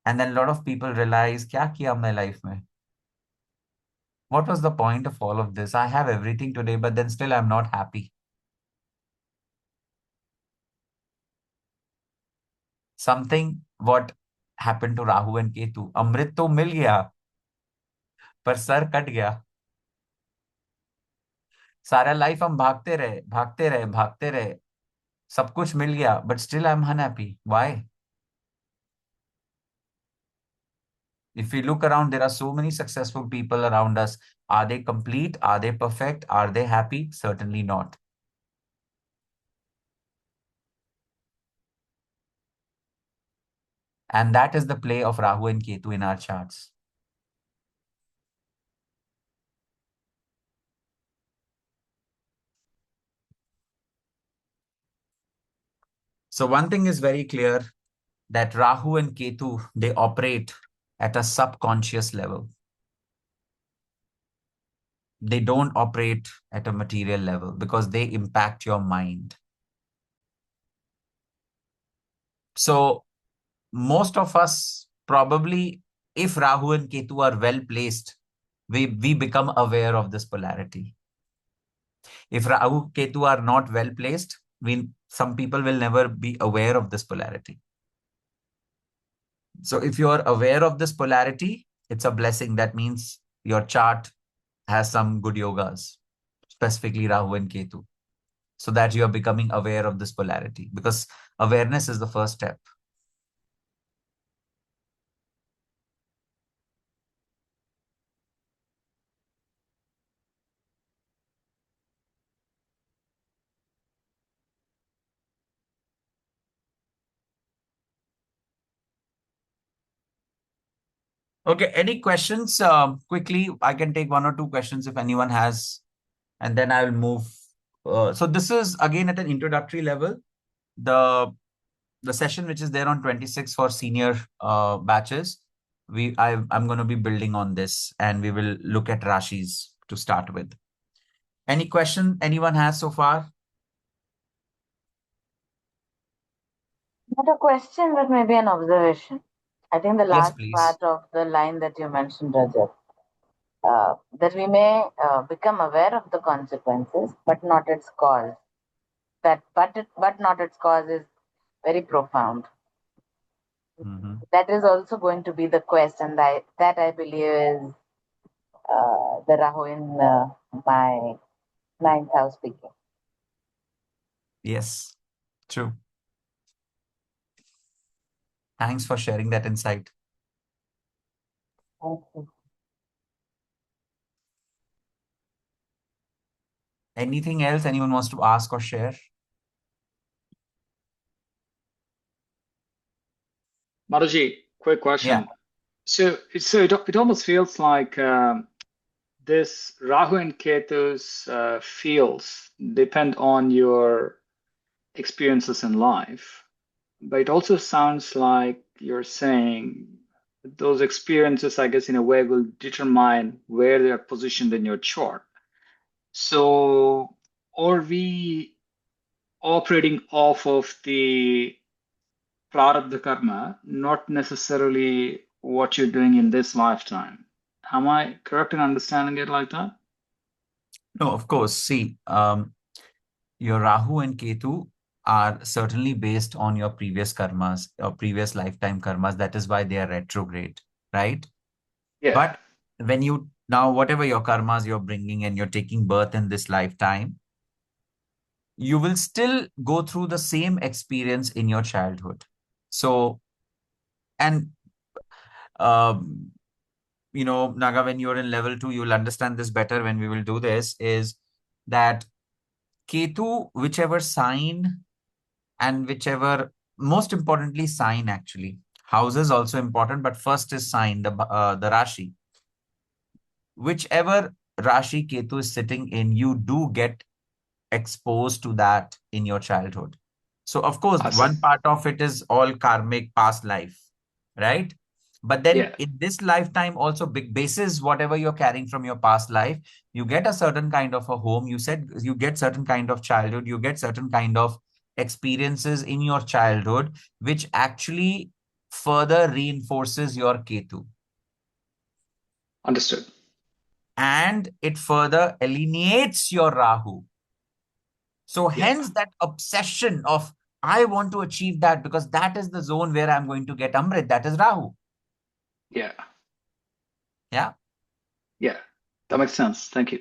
And then a lot of people realize, kya kiya my life mein? What was the point of all of this? I have everything today, but then still I'm not happy. Something what happened to Rahu and Ketu. Amrit to mil gaya, पर sir cut गया. सारा life हम भागते रहे. सब कुछ मिल गया, but still I'm unhappy. Why? If we look around, there are so many successful people around us. Are they complete? Are they perfect? Are they happy? Certainly not. And that is the play of Rahu and Ketu in our charts. So one thing is very clear, that Rahu and Ketu, they operate at a subconscious level. They don't operate at a material level because they impact your mind. So most of us probably, if Rahu and Ketu are well placed, we become aware of this polarity. If Rahu Ketu are not well placed, some people will never be aware of this polarity. So if you are aware of this polarity, it's a blessing. That means your chart has some good yogas, specifically Rahu and Ketu, so that you are becoming aware of this polarity, because awareness is the first step. Okay, any questions? Quickly, I can take one or two questions if anyone has, and then I will move. So this is again at an introductory level. The the session which is there on 26 for senior batches, I'm going to be building on this, and we will look at Rashis to start with. Any question anyone has so far? Not a question, but maybe an observation. I think the Yes, last please. part of the line that you mentioned, Rajat, that we may become aware of the consequences, but not its cause. But not its cause is very profound. That is also going to be the quest, and that I believe is the Rahu in my ninth house speaking. Yes, true. Thanks for sharing that insight. Thank you. Anything else anyone wants to ask or share? Mataji, quick question. Yeah. So it almost feels like this Rahu and Ketu's fields depend on your experiences in life, but it also sounds like you're saying those experiences, I guess, in a way, will determine where they are positioned in your chart. So, are we operating off of the prarabdha karma, not necessarily what you're doing in this lifetime? Am I correct in understanding it like that? No, of course. See, your Rahu and Ketu are certainly based on your previous karmas or previous lifetime karmas. That is why they are retrograde, right? Yeah. But when you now, whatever your karmas you're bringing and you're taking birth in this lifetime, you will still go through the same experience in your childhood. So, and Naga, when you're in level 2, you'll understand this better when we will do this, is that Ketu, whichever sign and whichever, most importantly, sign actually. House is also important, but first is sign, the Rashi. Whichever Rashi Ketu is sitting in, you do get exposed to that in your childhood. So, of course, one part of it is all karmic past life, right? But then in this lifetime, also big basis, whatever you're carrying from your past life, you get a certain kind of a home. You said you get certain kind of childhood, you get certain kind of experiences in your childhood, which actually further reinforces your Ketu. Understood. And it further alienates your Rahu. So hence that obsession of, I want to achieve that because that is the zone where I'm going to get Amrit. That is Rahu. Yeah. Yeah. Yeah. That makes sense. Thank you.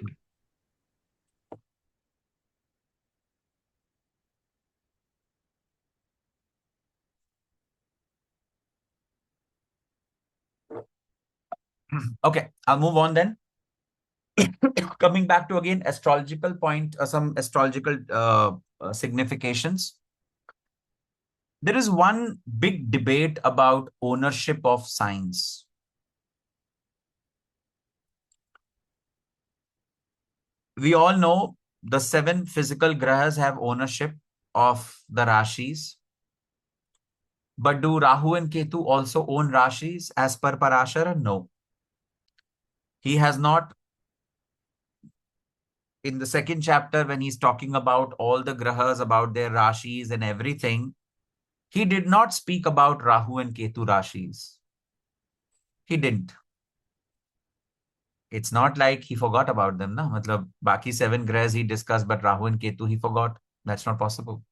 Okay, I'll move on then. Coming back to again astrological point, some astrological significations. There is one big debate about ownership of signs. We all know the 7 physical grahas have ownership of the Rashis. But do Rahu and Ketu also own Rashis as per Parashara? No. He has not. In the second chapter, when he's talking about all the grahas, about their Rashis and everything, he did not speak about Rahu and Ketu Rashis. He didn't. It's not like he forgot about them. Na? Matlab, baki 7 grahas he discussed, but Rahu and Ketu he forgot. That's not possible.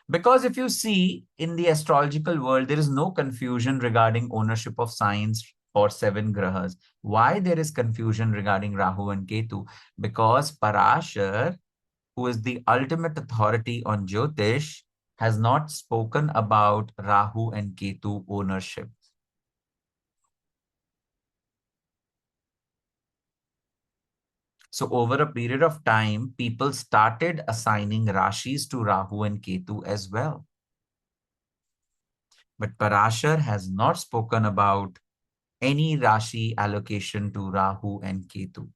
Because if you see in the astrological world, there is no confusion regarding ownership of signs for 7 grahas. Why there is confusion regarding Rahu and Ketu? Because Parashar, who is the ultimate authority on Jyotish, has not spoken about Rahu and Ketu ownership. So over a period of time, people started assigning Rashis to Rahu and Ketu as well. But Parashar has not spoken about any Rashi allocation to Rahu and Ketu.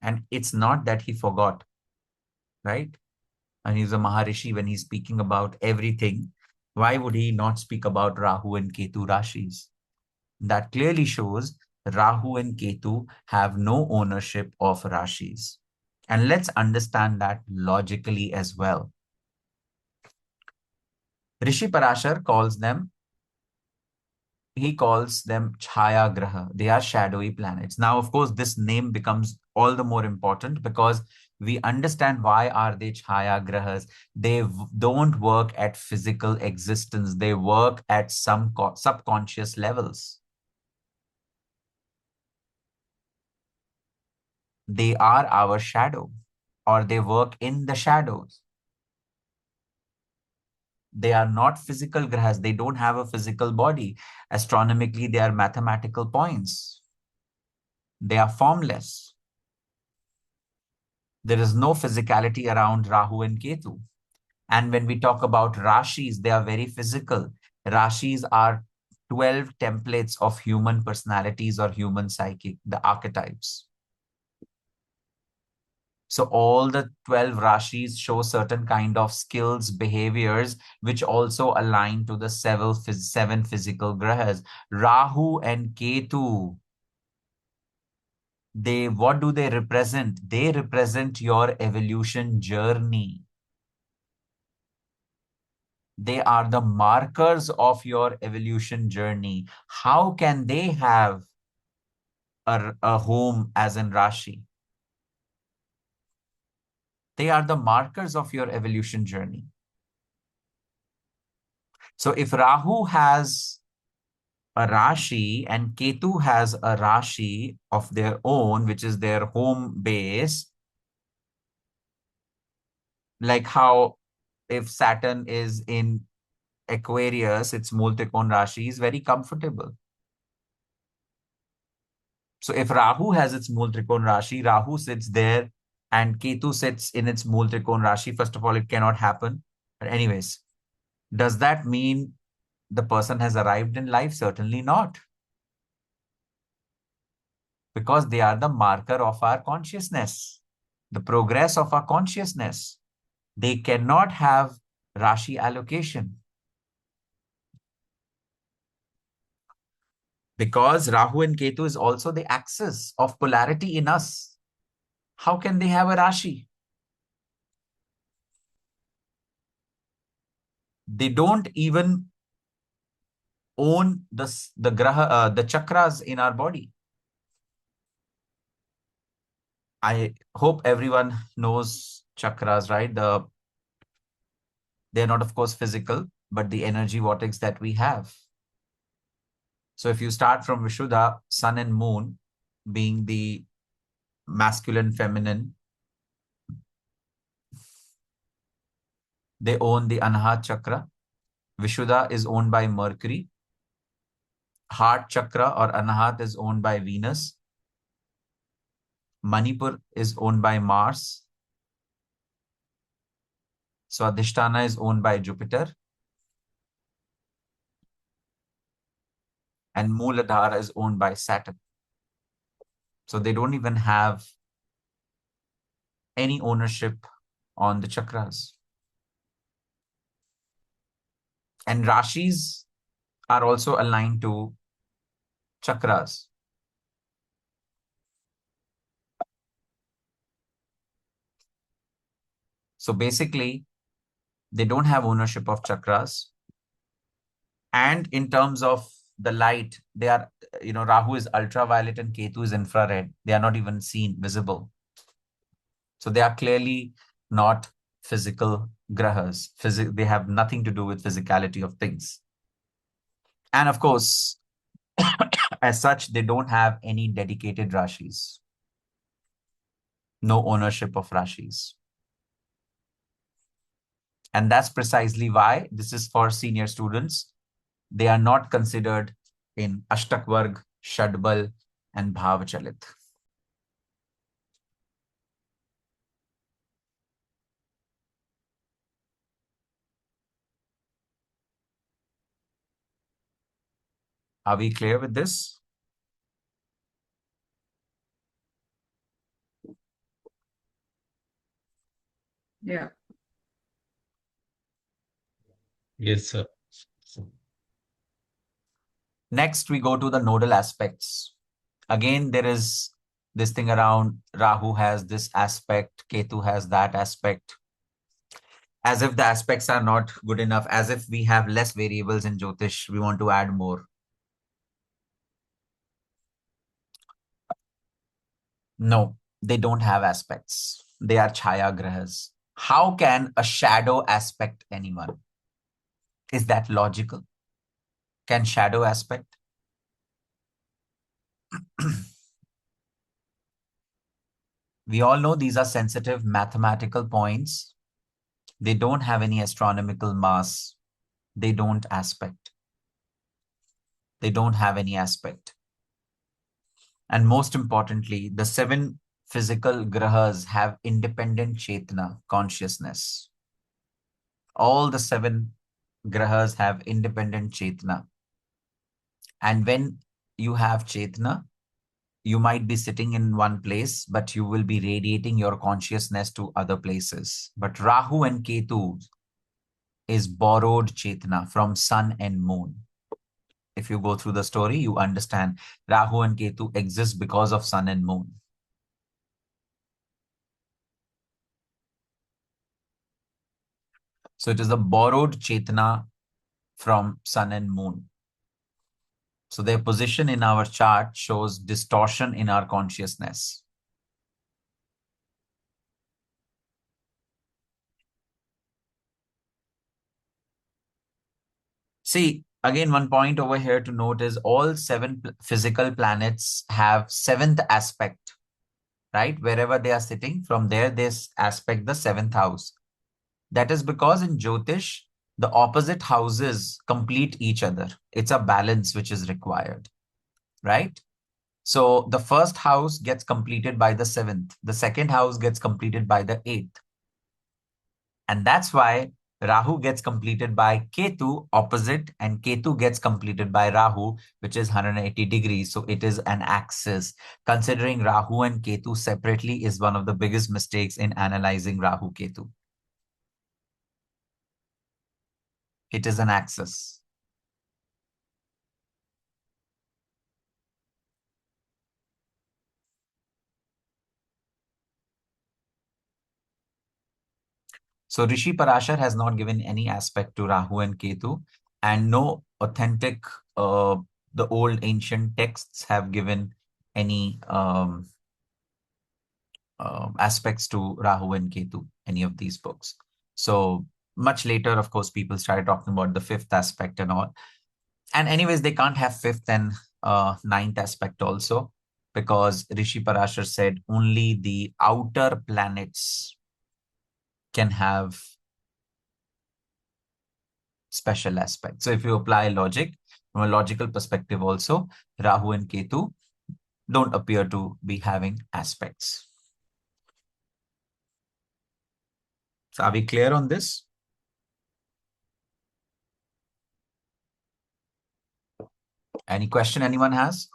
And it's not that he forgot, right? and he's a Maharishi, when he's speaking about everything, why would he not speak about Rahu and Ketu Rashis? That clearly shows Rahu and Ketu have no ownership of Rashis. And let's understand that logically as well. Rishi Parashar calls them Chaya Graha. They are shadowy planets. Now, of course, this name becomes all the more important because we understand why are they Chaya Grahas. They don't work at physical existence. They work at some subconscious levels. They are our shadow, or they work in the shadows. They are not physical grahas. They don't have a physical body. Astronomically, they are mathematical points. They are formless. There is no physicality around Rahu and Ketu. And when we talk about Rashis, they are very physical. Rashis are 12 templates of human personalities or human psyche, the archetypes. So all the 12 Rashis show certain kind of skills, behaviors, which also align to the seven physical grahas. Rahu and Ketu, what do they represent? They represent your evolution journey. They are the markers of your evolution journey. How can they have a home as in Rashi? They are the markers of your evolution journey. So if Rahu has a Rashi and Ketu has a Rashi of their own, which is their home base, like how if Saturn is in Aquarius, its Multikon Rashi is very comfortable. So if Rahu has its Multikon Rashi, Rahu sits there and Ketu sits in its Multikon Rashi. First of all, it cannot happen. But anyways, does that mean the person has arrived in life? Certainly not. Because they are the marker of our consciousness, the progress of our consciousness. They cannot have Rashi allocation. Because Rahu and Ketu is also the axis of polarity in us. How can they have a Rashi? They don't even own the graha, the chakras in our body. I hope everyone knows chakras, right? They're not, of course, physical, but the energy vortex that we have. So if you start from Vishuddha, sun and moon being the masculine, feminine, they own the Anahat chakra. Vishuddha is owned by Mercury. Heart chakra or Anahat is owned by Venus. Manipur is owned by Mars. Swadhisthana is owned by Jupiter. And Mooladhara is owned by Saturn. So they don't even have any ownership on the chakras. And Rashis are also aligned to chakras. So basically, they don't have ownership of chakras. And in terms of the light, they are, Rahu is ultraviolet and Ketu is infrared. They are not even seen, visible. So they are clearly not physical grahas. They have nothing to do with physicality of things. And of course, as such, they don't have any dedicated Rashis. No ownership of Rashis. And that's precisely why this is for senior students. They are not considered in Ashtakvarg, Shadbal, and Bhavachalit. Are we clear with this? Yeah. Yes, sir. Next, we go to the nodal aspects. Again, there is this thing around Rahu has this aspect, Ketu has that aspect. As if the aspects are not good enough, as if we have less variables in Jyotish, we want to add more. No, they don't have aspects. They are Chaya Grahas. How can a shadow aspect anyone? Is that logical? Can shadow aspect? We all know these are sensitive mathematical points. They don't have any astronomical mass. They don't aspect. They don't have any aspect. And most importantly, the 7 physical grahas have independent chetna, consciousness. All the 7 grahas have independent chetna. And when you have chetna, you might be sitting in one place, but you will be radiating your consciousness to other places. But Rahu and Ketu is borrowed chetna from sun and moon. If you go through the story, you understand Rahu and Ketu exist because of sun and moon. So it is a borrowed chetna from sun and moon. So their position in our chart shows distortion in our consciousness. See, again, one point over here to note is all 7 physical planets have 7th aspect, right? Wherever they are sitting, from there, they aspect the 7th house. That is because in Jyotish, the opposite houses complete each other. It's a balance which is required, right? So the first house gets completed by the 7th. The second house gets completed by the 8th. And that's why Rahu gets completed by Ketu opposite, and Ketu gets completed by Rahu, which is 180 degrees. So it is an axis. Considering Rahu and Ketu separately is one of the biggest mistakes in analyzing Rahu Ketu. It is an axis. So Rishi Parashar has not given any aspect to Rahu and Ketu, and no authentic, the old ancient texts have given any aspects to Rahu and Ketu, any of these books. So much later, of course, people started talking about the 5th aspect and all. And anyways, they can't have 5th and 9th aspect also, because Rishi Parashar said only the outer planets can have special aspect. So if you apply logic, from a logical perspective also, Rahu and Ketu don't appear to be having aspects. So are we clear on this? Any question anyone has?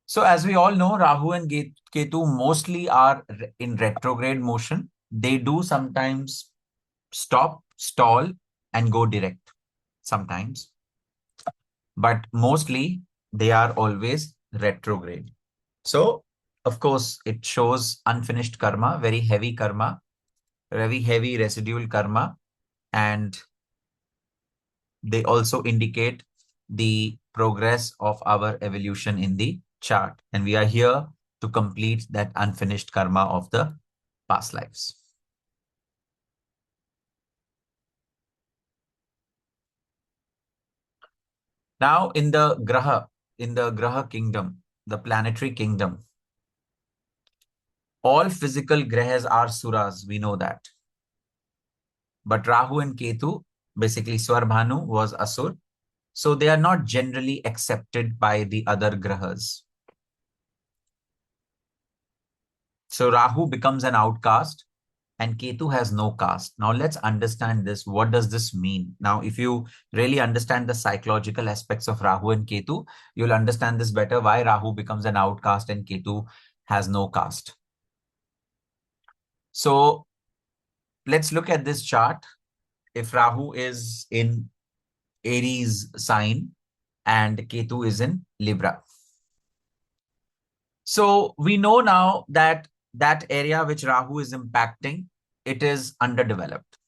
So as we all know, Rahu and Ketu mostly are in retrograde motion. They do sometimes stop, stall, and go direct sometimes. But mostly they are always retrograde. So, of course, it shows unfinished karma, very heavy residual karma, and they also indicate the progress of our evolution in the chart. And we are here to complete that unfinished karma of the past lives. Now, in the Graha kingdom, the planetary kingdom, all physical grahas are suras, we know that. But Rahu and Ketu, basically Swarbhanu was asur. So they are not generally accepted by the other grahas. So Rahu becomes an outcast and Ketu has no caste. Now let's understand this. What does this mean? Now, if you really understand the psychological aspects of Rahu and Ketu, you'll understand this better, why Rahu becomes an outcast and Ketu has no caste. So let's look at this chart. If Rahu is in Aries sign and Ketu is in Libra. So we know now that that area which Rahu is impacting, it is underdeveloped,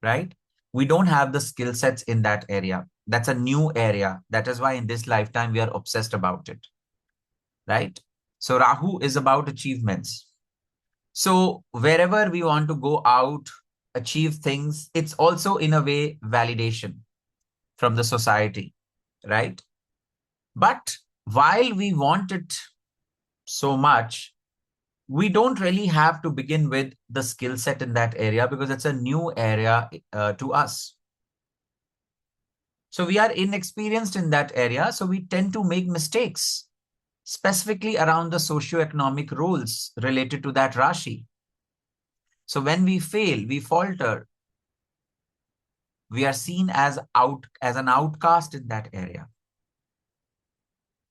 right? We don't have the skill sets in that area. That's a new area. That is why in this lifetime, we are obsessed about it, right? So Rahu is about achievements. So wherever we want to go out, achieve things, it's also in a way validation from the society, right? But while we want it so much, we don't really have to begin with the skill set in that area because it's a new area to us. So we are inexperienced in that area, so we tend to make mistakes, specifically around the socio-economic roles related to that Rashi. So when we fail, we falter, we are seen as an outcast in that area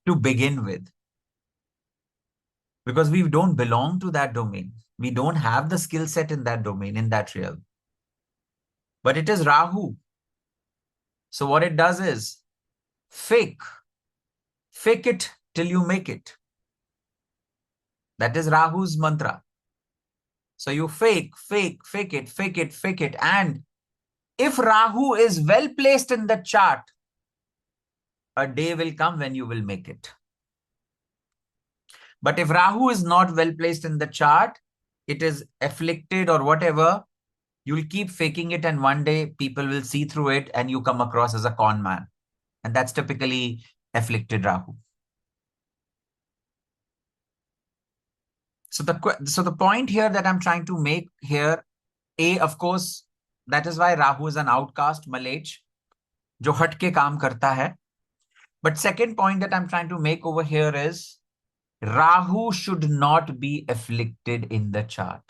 to begin with, because we don't belong to that domain. We don't have the skill set in that domain, in that realm. But it is Rahu. So what it does is fake it till you make it. That is Rahu's mantra. So you fake it. And if Rahu is well placed in the chart, a day will come when you will make it. But if Rahu is not well placed in the chart, it is afflicted or whatever, you'll keep faking it, and one day people will see through it and you come across as a con man. And that's typically afflicted Rahu. So the point here that I'm trying to make here, of course, that is why Rahu is an outcast, malech, jo hatke kaam karta hai. But second point that I'm trying to make over here is Rahu should not be afflicted in the chart.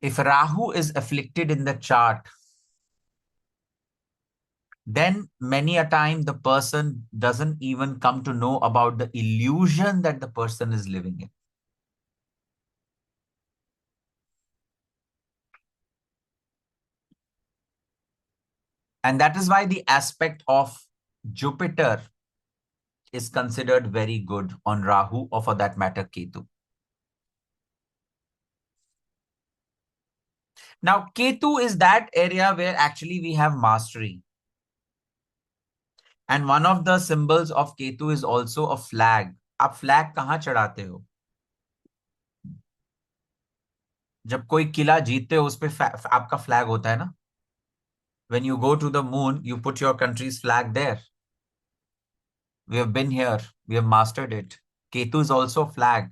If Rahu is afflicted in the chart, then many a time the person doesn't even come to know about the illusion that the person is living in. And that is why the aspect of Jupiter is considered very good on Rahu, or for that matter, Ketu. Now, Ketu is that area where actually we have mastery. And one of the symbols of Ketu is also a flag. आप flag कहाँ चढ़ाते हो? जब कोई किला जीतते हो, उस पे आपका flag होता है ना? When you go to the moon, you put your country's flag there. We have been here. We have mastered it. Ketu is also a flag,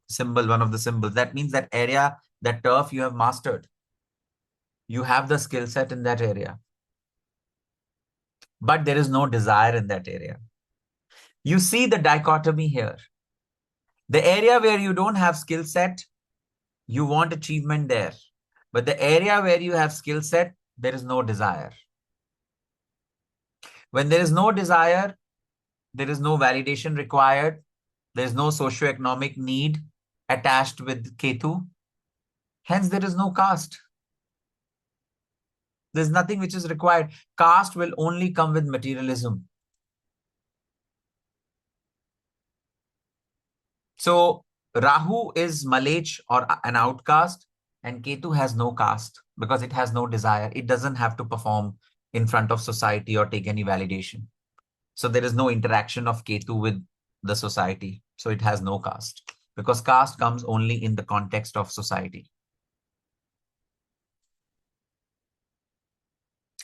symbol, one of the symbols. That means that area, that turf you have mastered. You have the skill set in that area. But there is no desire in that area. You see the dichotomy here. The area where you don't have skill set, you want achievement there. But the area where you have skill set, there is no desire. When there is no desire, there is no validation required. There is no socio-economic need attached with Ketu. Hence, there is no caste. There's nothing which is required. Caste will only come with materialism. So Rahu is malech, or an outcast, and Ketu has no caste because it has no desire. It doesn't have to perform in front of society or take any validation. So there is no interaction of Ketu with the society. So it has no caste, because caste comes only in the context of society.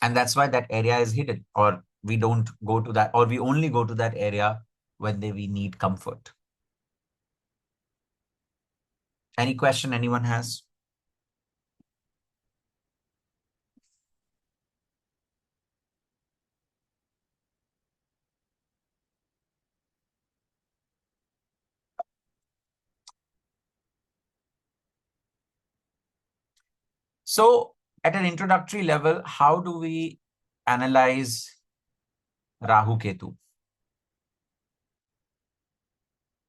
And that's why that area is hidden, or we don't go to that, or we only go to that area when we need comfort. Any question anyone has? So at an introductory level, how do we analyze Rahu Ketu?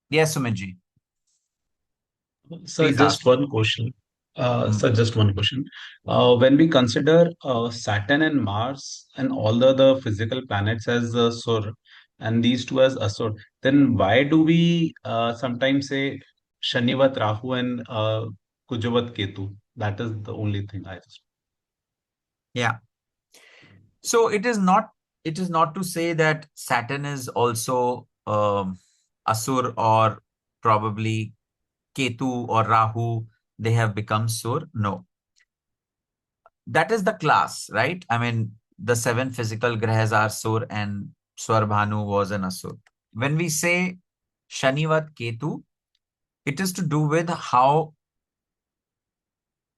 Yes, Sumit. Sir, Please just ask. one question. Hmm. Sir, just one question. When we consider Saturn and Mars and all the other physical planets as Sur and these two as Asur, then why do we sometimes say Shanivat Rahu and Kujavat Ketu? That is the only thing I just. Yeah. So it is not to say that Saturn is also Asur, or probably Ketu or Rahu, they have become Sur. No. That is the class, right? I mean, the 7 physical grahas are Sur, and Swarbhanu was an Asur. When we say Shanivat Ketu, it is to do with how,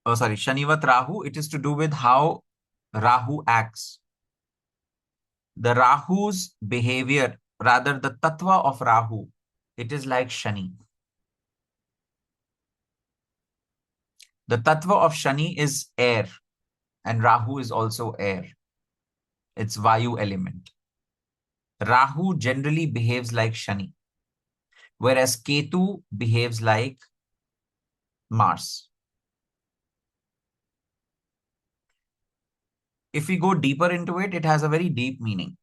Shanivat Rahu, it is to do with how Rahu acts. The Rahu's behavior, rather the tattva of Rahu, it is like Shani. The tattva of Shani is air, and Rahu is also air. It's Vayu element. Rahu generally behaves like Shani, whereas Ketu behaves like Mars. If we go deeper into it, it has a very deep meaning.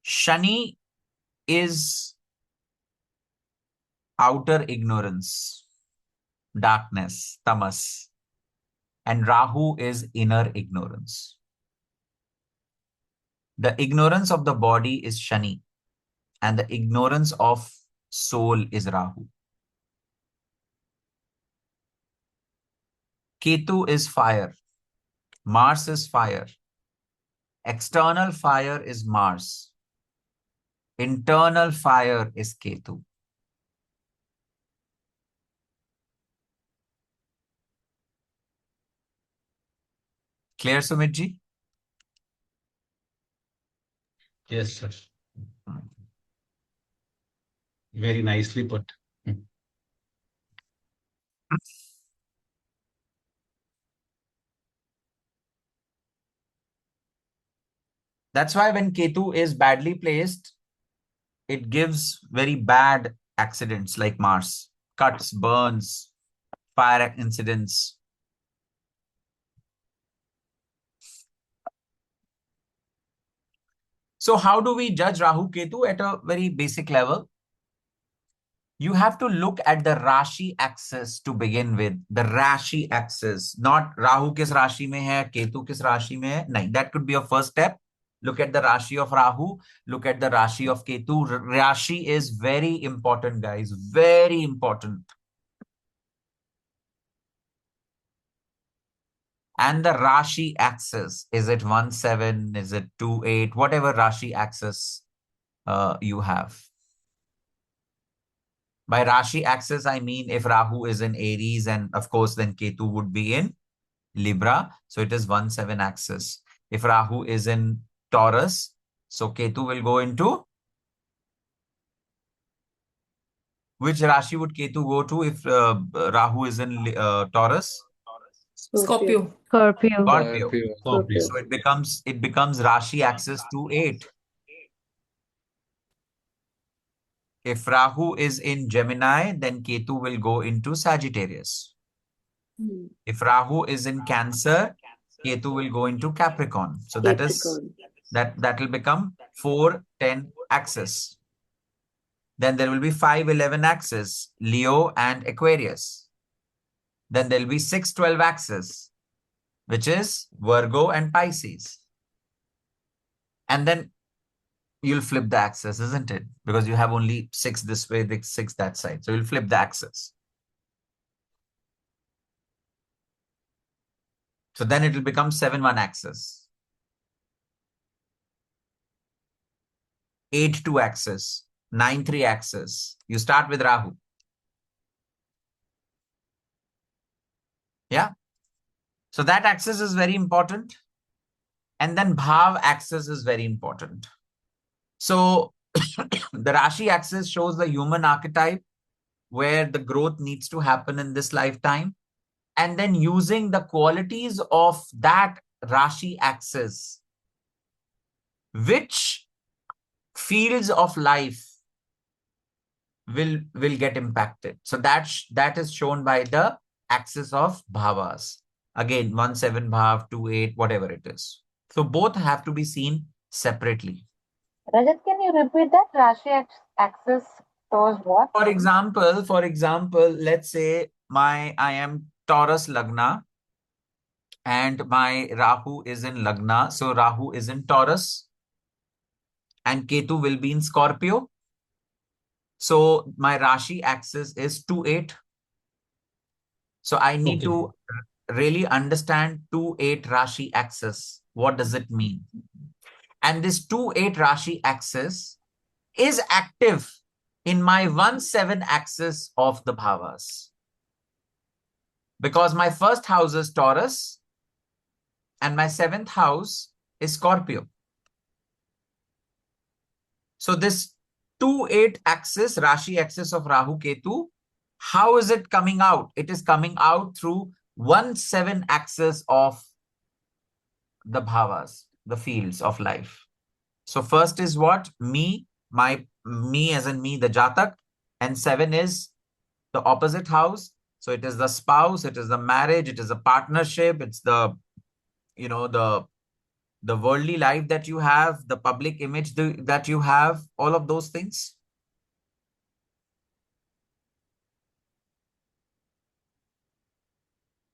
Shani is outer ignorance, darkness, tamas, and Rahu is inner ignorance. The ignorance of the body is Shani, and the ignorance of soul is Rahu. Ketu is fire. Mars is fire. External fire is Mars. Internal fire is Ketu. Clear, Sumitji? Yes, sir. Very nicely put. That's why when Ketu is badly placed, it gives very bad accidents like Mars. Cuts, burns, fire incidents. So how do we judge Rahu Ketu at a very basic level? You have to look at the Rashi axis to begin with. The Rashi axis, not Rahu kis Rashi mein hai, Ketu kis Rashi mein hai. No, that could be a first step. Look at the Rashi of Rahu. Look at the Rashi of Ketu. Rashi is very important, guys. Very important. And the Rashi axis, is it 1-7? Is it 2-8? Whatever Rashi axis you have. By Rashi axis, I mean if Rahu is in Aries, and of course then Ketu would be in Libra. So it is 1-7 axis. If Rahu is in Taurus, so Ketu will go into which Rashi would Ketu go to if Rahu is in Taurus? Scorpio. Scorpio. Scorpio. Scorpio. So it becomes Rashi axis 2-8. If Rahu is in Gemini, then Ketu will go into Sagittarius. If Rahu is in Cancer, Ketu will go into Capricorn. So that will become 4-10 axis. Then there will be 5-11 axis, Leo and Aquarius. Then there will be 6-12 axis, which is Virgo and Pisces. And then you'll flip the axis, isn't it? Because you have only 6 this way, 6 that side. So you'll flip the axis. So then it will become 7-1 axis. 8-2 axis. 9-3 axis. You start with Rahu. Yeah. So that axis is very important. And then Bhav axis is very important. So the Rashi axis shows the human archetype where the growth needs to happen in this lifetime. And then using the qualities of that Rashi axis, which fields of life will get impacted. So that is shown by the axis of bhavas. Again, 1-7 bhav, 2-8, whatever it is. So both have to be seen separately. Rajat, can you repeat that? Rashi axis shows what? For example, let's say I am Taurus Lagna and my Rahu is in Lagna. So Rahu is in Taurus and Ketu will be in Scorpio. So my Rashi axis is 2-8. So I need to really understand 2-8 Rashi axis. What does it mean? And this 2-8 Rashi axis is active in my 1-7 axis of the bhavas. Because my first house is Taurus and my 7th house is Scorpio. So this 2-8 axis, Rashi axis of Rahu Ketu, how is it coming out? It is coming out through 1-7 axis of the bhavas, the fields of life. So first is what? Me as in me, the Jatak, and 7 is the opposite house. So it is the spouse, it is the marriage, it is a partnership, it's the, the worldly life that you have, the public image that you have, all of those things.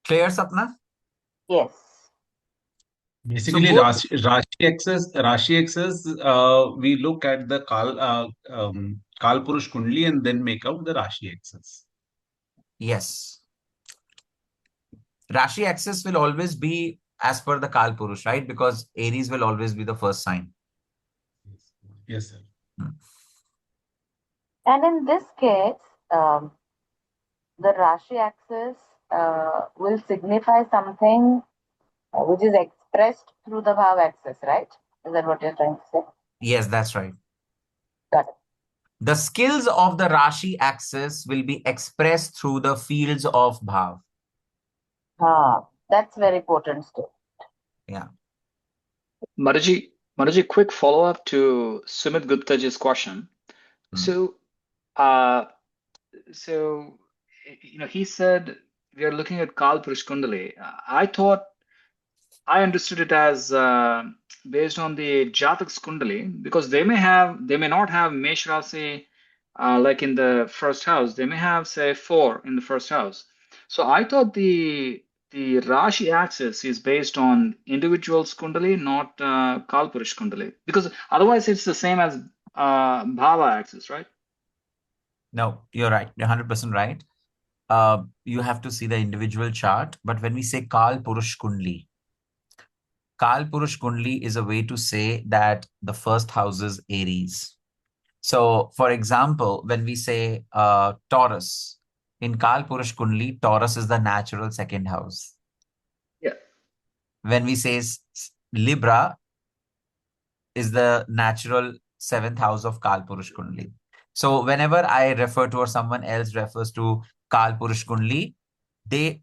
Clear, Sapna? Yes. Basically, So Rashi axis, we look at the Kal Purush Kundli and then make out the Rashi axis. Yes. Rashi axis will always be as per the Kal Purush, right? Because Aries will always be the first sign. Yes, sir. And in this case, the Rashi axis will signify something which is expressed through the Bhav axis, right? Is that what you're trying to say? Yes, that's right. Got it. The skills of the Rashi axis will be expressed through the fields of Bhav. That's very potent still. Yeah. Mataji, quick follow-up to Sumit Guptaji's question. So, he said we are looking at Kal Purush Kundali. I understood it as based on the Jatak's Kundali, because they may not have Mesh Rasi like in the first house. They may have, say, 4 in the first house. So I thought the Rashi axis is based on individual's Kundali, not Kal Purush Kundali, because otherwise it's the same as Bhava axis, right? No, you're right. You're 100% right. You have to see the individual chart. But when we say Kal Purush Kundli is a way to say that the first house is Aries. So, for example, when we say Taurus, in Kal Purush Kundli, Taurus is the natural second house. Yeah. When we say Libra is the natural 7th house of Kal Purush Kundli. So whenever I refer to or someone else refers to Kal Purush Kundli, they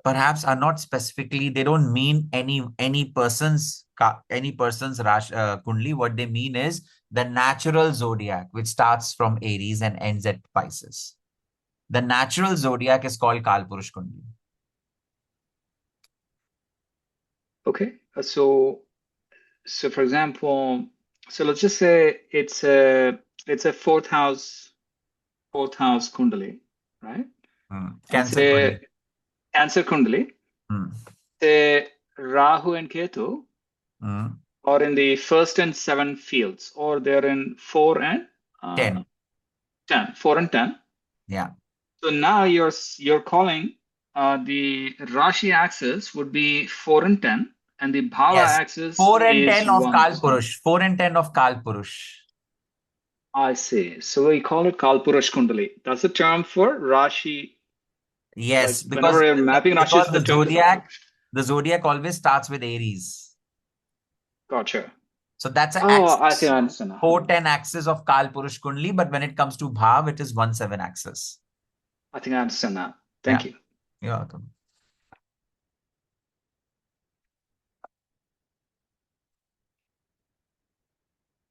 perhaps are not specifically, they don't mean any person's Kundli. What they mean is the natural zodiac, which starts from Aries and ends at Pisces. The natural zodiac is called Kal Purush Kundli. Okay. So for example, so let's just say it's a fourth house Kundali, right? Cancer Kundli. Cancer Kundali. Say Rahu and Ketu are in the first and 7 fields, or they're in 4 and 10. 4 and 10. Yeah. So now you're calling the Rashi axis would be 4 and 10, and the Bhava axis 4 and is 10 of 1. Kal Purush. 4 and 10 of Kal Purush. I see. So we call it Kal Purush Kundali. That's a term for Rashi. Yes, like whenever you're mapping Rashi, the zodiac always starts with Aries. Gotcha. So that's an I think I understand now. 4-10 axis of Kal Purush Kundli, but when it comes to Bhav, it is 1-7 axis. I think I understand now. Thank you. You're welcome.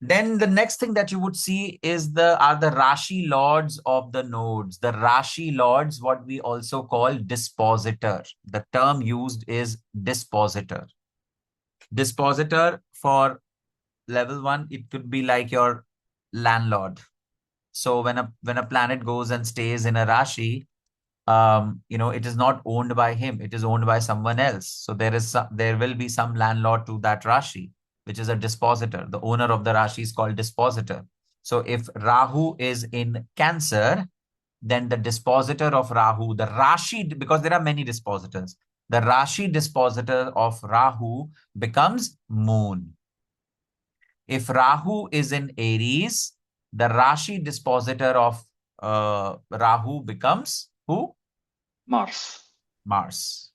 Then the next thing that you would see is the Rashi lords of the nodes. The Rashi lords, what we also call dispositor. The term used is dispositor. Dispositor for level 1, it could be like your landlord. So when a planet goes and stays in a Rashi, it is not owned by him, it is owned by someone else. So there will be some landlord to that Rashi, which is a dispositor. The owner of the Rashi is called dispositor. So if Rahu is in Cancer, then the dispositor of Rahu, the Rashi, because there are many dispositors, the Rashi dispositor of Rahu becomes Moon. If Rahu is in Aries, the Rashi dispositor of Rahu becomes who? Mars. Mars.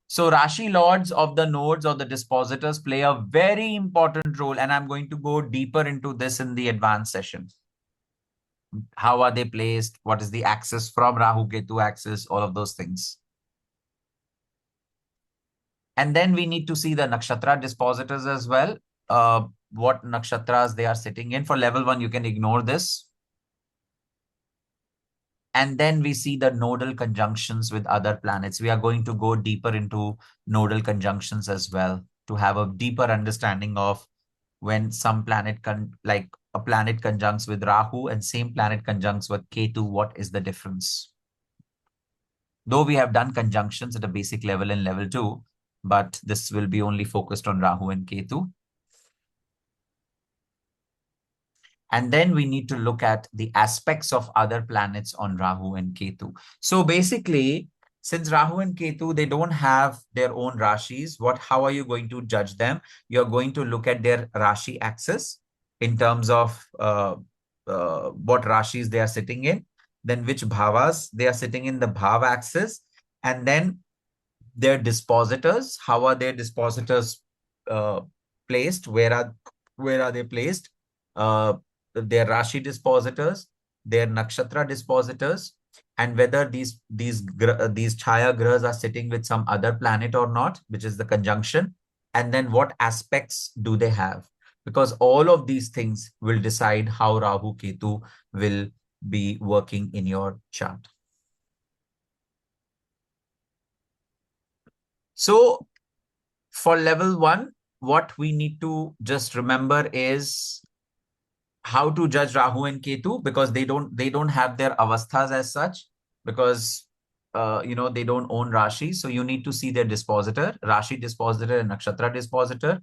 So Rashi lords of the nodes or the dispositors play a very important role, and I'm going to go deeper into this in the advanced session. How are they placed? What is the axis from Rahu Ketu axis? All of those things. And then we need to see the nakshatra dispositors as well. What nakshatras they are sitting in. For level 1, you can ignore this. And then we see the nodal conjunctions with other planets. We are going to go deeper into nodal conjunctions as well to have a deeper understanding of when some planet, like a planet conjuncts with Rahu and same planet conjuncts with Ketu, what is the difference? Though we have done conjunctions at a basic level in level 2, but this will be only focused on Rahu and Ketu. And then we need to look at the aspects of other planets on Rahu and Ketu. So basically, since Rahu and Ketu, they don't have their own Rashis, how are you going to judge them? You're going to look at their Rashi axis in terms of what Rashis they are sitting in, then which Bhavas they are sitting in the Bhava axis, and then their dispositors. How are their dispositors placed? Where are they placed? Their Rashi dispositors, their Nakshatra dispositors, and whether these Chaya grahas are sitting with some other planet or not, which is the conjunction, and then what aspects do they have? Because all of these things will decide how Rahu Ketu will be working in your chart. So for level 1, what we need to just remember is how to judge Rahu and Ketu, because they don't have their avasthas as such, because they don't own Rashi. So you need to see their dispositor, Rashi dispositor and Nakshatra dispositor,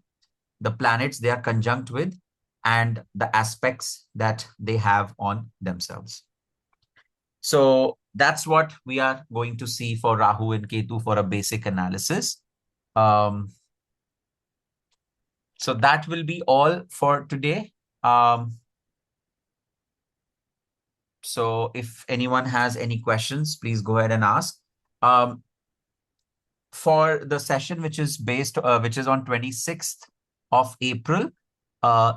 the planets they are conjunct with, and the aspects that they have on themselves. So that's what we are going to see for Rahu and Ketu for a basic analysis. So that will be all for today. So if anyone has any questions, please go ahead and ask. For the session which is on 26th of April,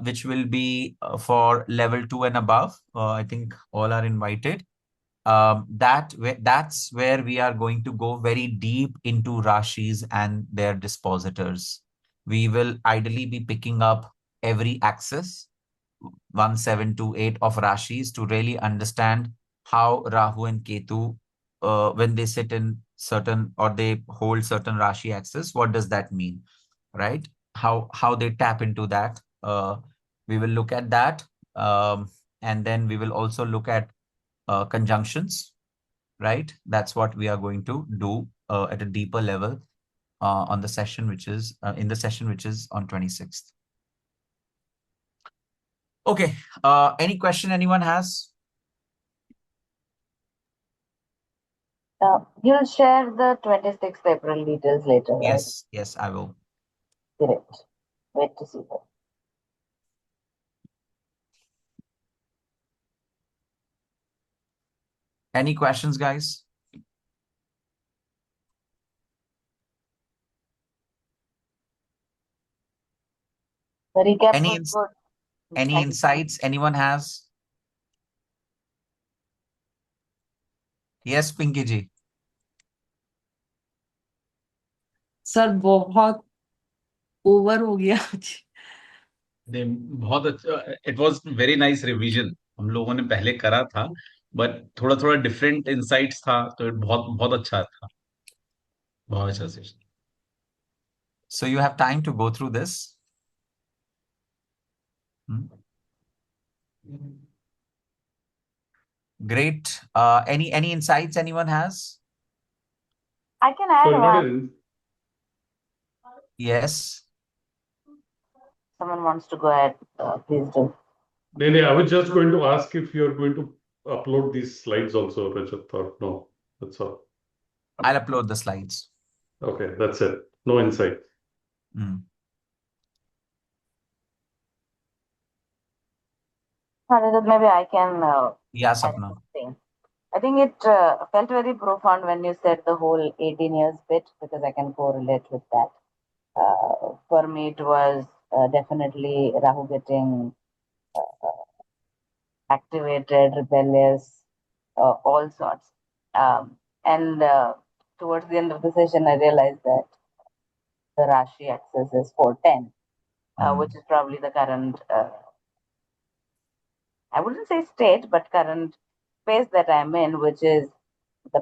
which will be for level 2 and above, I think all are invited. That's where we are going to go very deep into Rashis and their dispositors. We will ideally be picking up every axis 1, 7, 2, 8 of Rashis to really understand how Rahu and Ketu, when they sit in certain or they hold certain Rashi axis, what does that mean, right? How they tap into that. We will look at that. And then we will also look at conjunctions, right? That's what we are going to do at a deeper level on the session, which is in the session which is on 26th. Okay. Any question anyone has? You'll share the 26th April details later, right? Yes, I will. Great. Wait to see that. Any questions, guys? The recap Any was good. Any insights anyone has? Yes, Pinky ji. Sir बहुत over हो गया आज बहुत अच्छा, it was very nice revision हम लोगों ने पहले करा था, बट थोड़ा थोड़ा डिफरेंट इंसाइट्स था, तो बहुत बहुत अच्छा था, बहुत अच्छा session. So you have time to go through this. Great. Any insights anyone has? I can add So not one. Yes. Someone wants to go ahead, please do. I was just going to ask if you're going to upload these slides also, Rajat, or no? That's all. I'll upload the slides. Okay, that's it. No insight. Maybe I can Yeah, add Sapna. something. I think it felt very profound when you said the whole 18 years bit, because I can correlate with that. For me, it was definitely Rahu getting activated, rebellious, all sorts. And towards the end of the session, I realized that the Rashi axis is 410, which is probably the current, I wouldn't say state, but current phase that I'm in, which is the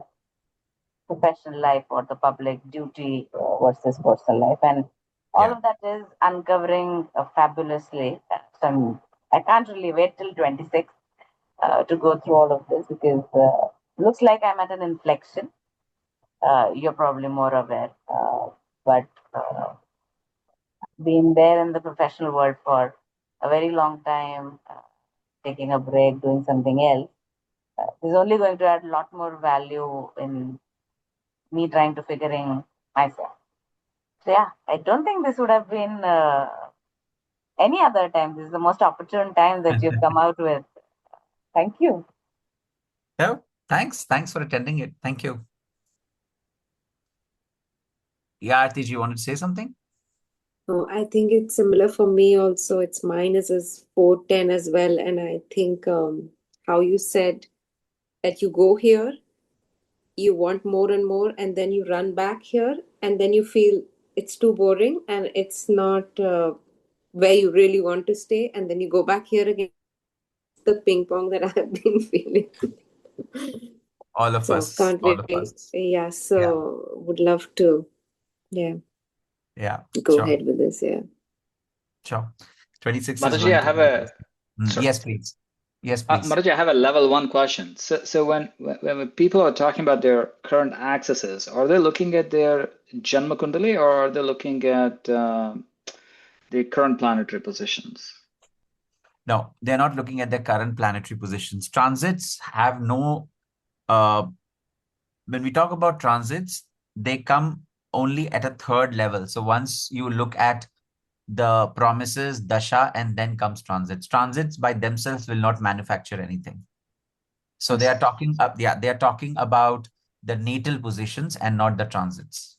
professional life or the public duty versus personal life. And all of that is uncovering fabulously. I can't really wait till 26 to go through all of this, because looks like I'm at an inflection. You're probably more aware, but being there in the professional world for a very long time, taking a break, doing something else, is only going to add a lot more value in me trying to figuring myself. So yeah, I don't think this would have been any other time. This is the most opportune time that you've come out with. Thank you. Oh, thanks. Thanks for attending it. Thank you. Yeah, Arti, you wanted to say something? Oh, I think it's similar for me also. It's mine is 410 as well. And I think how you said that you go here, you want more and more, and then you run back here, and then you feel it's too boring and it's not where you really want to stay, and then you go back here again. The ping pong that I have been feeling. All of So us. can't All of really, us. yeah. So would love to, Yeah. go Sure. ahead with this. Yeah. Sure. 26 is Mataji, going I to have be a interesting. sorry. Yes, please. Yes, please. Mataji, I have a level 1 question. So when people are talking about their current accesses, are they looking at their Janma Kundali, or are they looking at the current planetary positions? No, they're not looking at their current planetary positions. Transits have no, when we talk about transits, they come only at a third level. So once you look at the promises, dasha, and then comes transits. Transits by themselves will not manufacture anything. So they are talking they are talking about the natal positions and not the transits.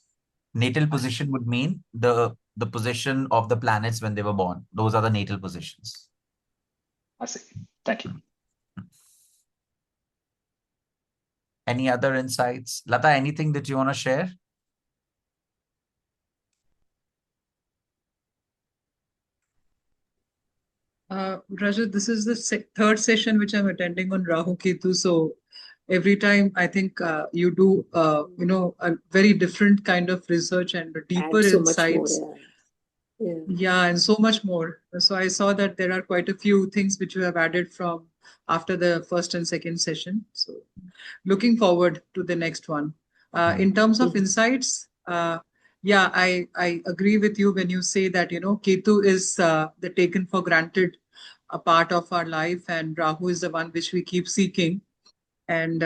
Natal position would mean the position of the planets when they were born. Those are the natal positions. I see. Thank you. Any other insights? Lata, anything that you want to share? Rajat, this is the third session which I'm attending on Rahu Ketu. So every time I think you do, a very different kind of research and deeper Add so much more. insights. Yeah. Yeah, and so much more. So I saw that there are quite a few things which you have added from after the first and second session. So looking forward to the next one. In terms of insights, yeah, I agree with you when you say that, Ketu is the taken for granted a part of our life, and Rahu is the one which we keep seeking. And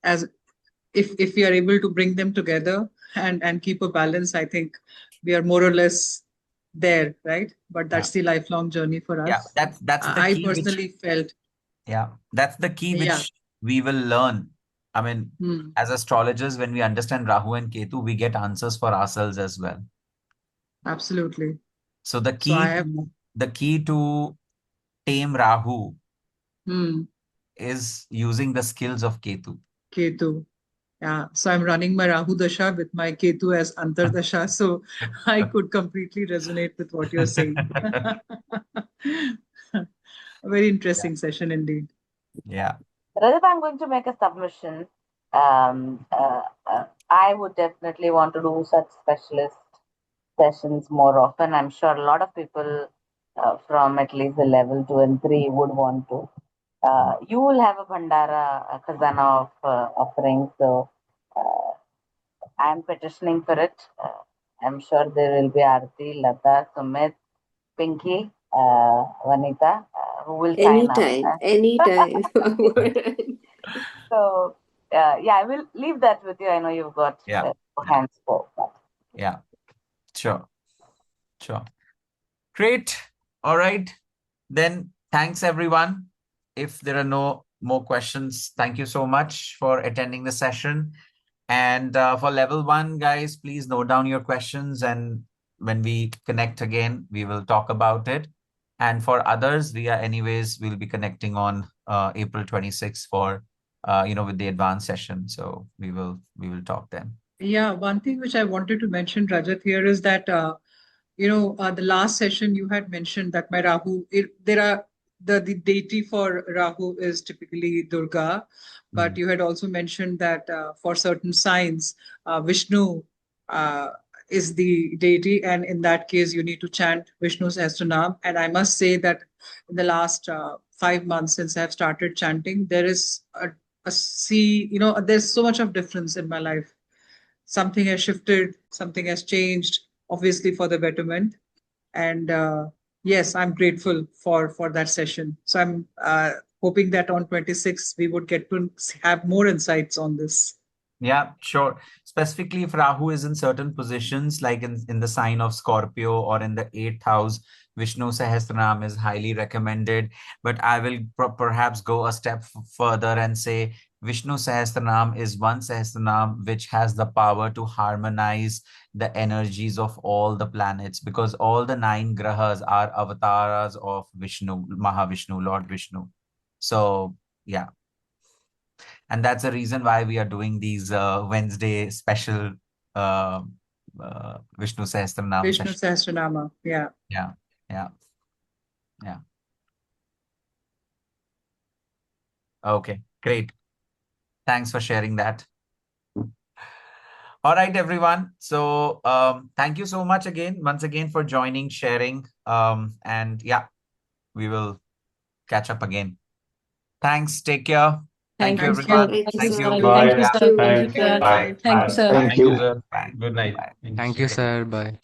as if we are able to bring them together and keep a balance, I think we are more or less there, right? But that's the lifelong journey for us. Yeah, that's the I key personally felt. Yeah, that's the key Yeah. which we will learn. I mean, as astrologers, when we understand Rahu and Ketu, we get answers for ourselves as well. Absolutely. So the So I have. the key to tame Rahu Hmm. is using the skills of Ketu. Ketu. Yeah. So I'm running my Rahu Dasha with my Ketu as Antar Dasha. So I could completely resonate with what you're saying. A very interesting session indeed. Yeah. Rajat, I'm going to make a submission. I would definitely want to do such specialist sessions more often. I'm sure a lot of people from at least the level 2 and 3 would want to. You will have a Bhandara, a Khazana of offerings. So uh, I'm petitioning for it. I'm sure there will be Aarti, Lata, Sumit, Pinky, Vanita, who will sign up. Anytime, anytime. So, yeah, I will leave that with you. I know you've got Yeah. hands full. Yeah. Sure. Sure. Great. All right. Then thanks everyone. If there are no more questions, thank you so much for attending the session. And for level 1, guys, please note down your questions. And when we connect again, we will talk about it. And for others, we'll be connecting on April 26th for, with the advanced session. So we will talk then. Yeah, one thing which I wanted to mention, Rajat, here is that the last session you had mentioned that my Rahu, there are the deity for Rahu is typically Durga, but you had also mentioned that for certain signs, Vishnu uh, is the deity, and in that case, you need to chant Vishnu's Sahasranam. And I must say that in the last 5 months since I've started chanting, there is there's so much of difference in my life. Something has shifted, something has changed, obviously for the betterment. And yes, I'm grateful for that session. So I'm hoping that on 26th we would get to have more insights on this. Yeah, sure. Specifically, if Rahu is in certain positions, like in the sign of Scorpio or in the 8th house, Vishnu Sahasranam is highly recommended. But I will perhaps go a step further and say Vishnu Sahasranam is one Sahasranam which has the power to harmonize the energies of all the planets, because all the 9 grahas are avatars of Vishnu, Mahavishnu, Lord Vishnu. So, yeah. And that's the reason why we are doing these Wednesday special Vishnu Sahasranam Vishnu sessions. Sahasranama, yeah. Yeah, yeah, yeah. Okay, great. Thanks for sharing that. All right, everyone. So thank you so much once again for joining, sharing. And yeah, we will catch up again. Thanks. Take care. Thank you, everyone. Thank you, Thank sir. you. Bye. Thank you. Thanks. Bye. Bye. Thank you, Bye. sir. Thank Thank you, you. sir. Good night. Bye. Thank you. Thank you, sir. Bye.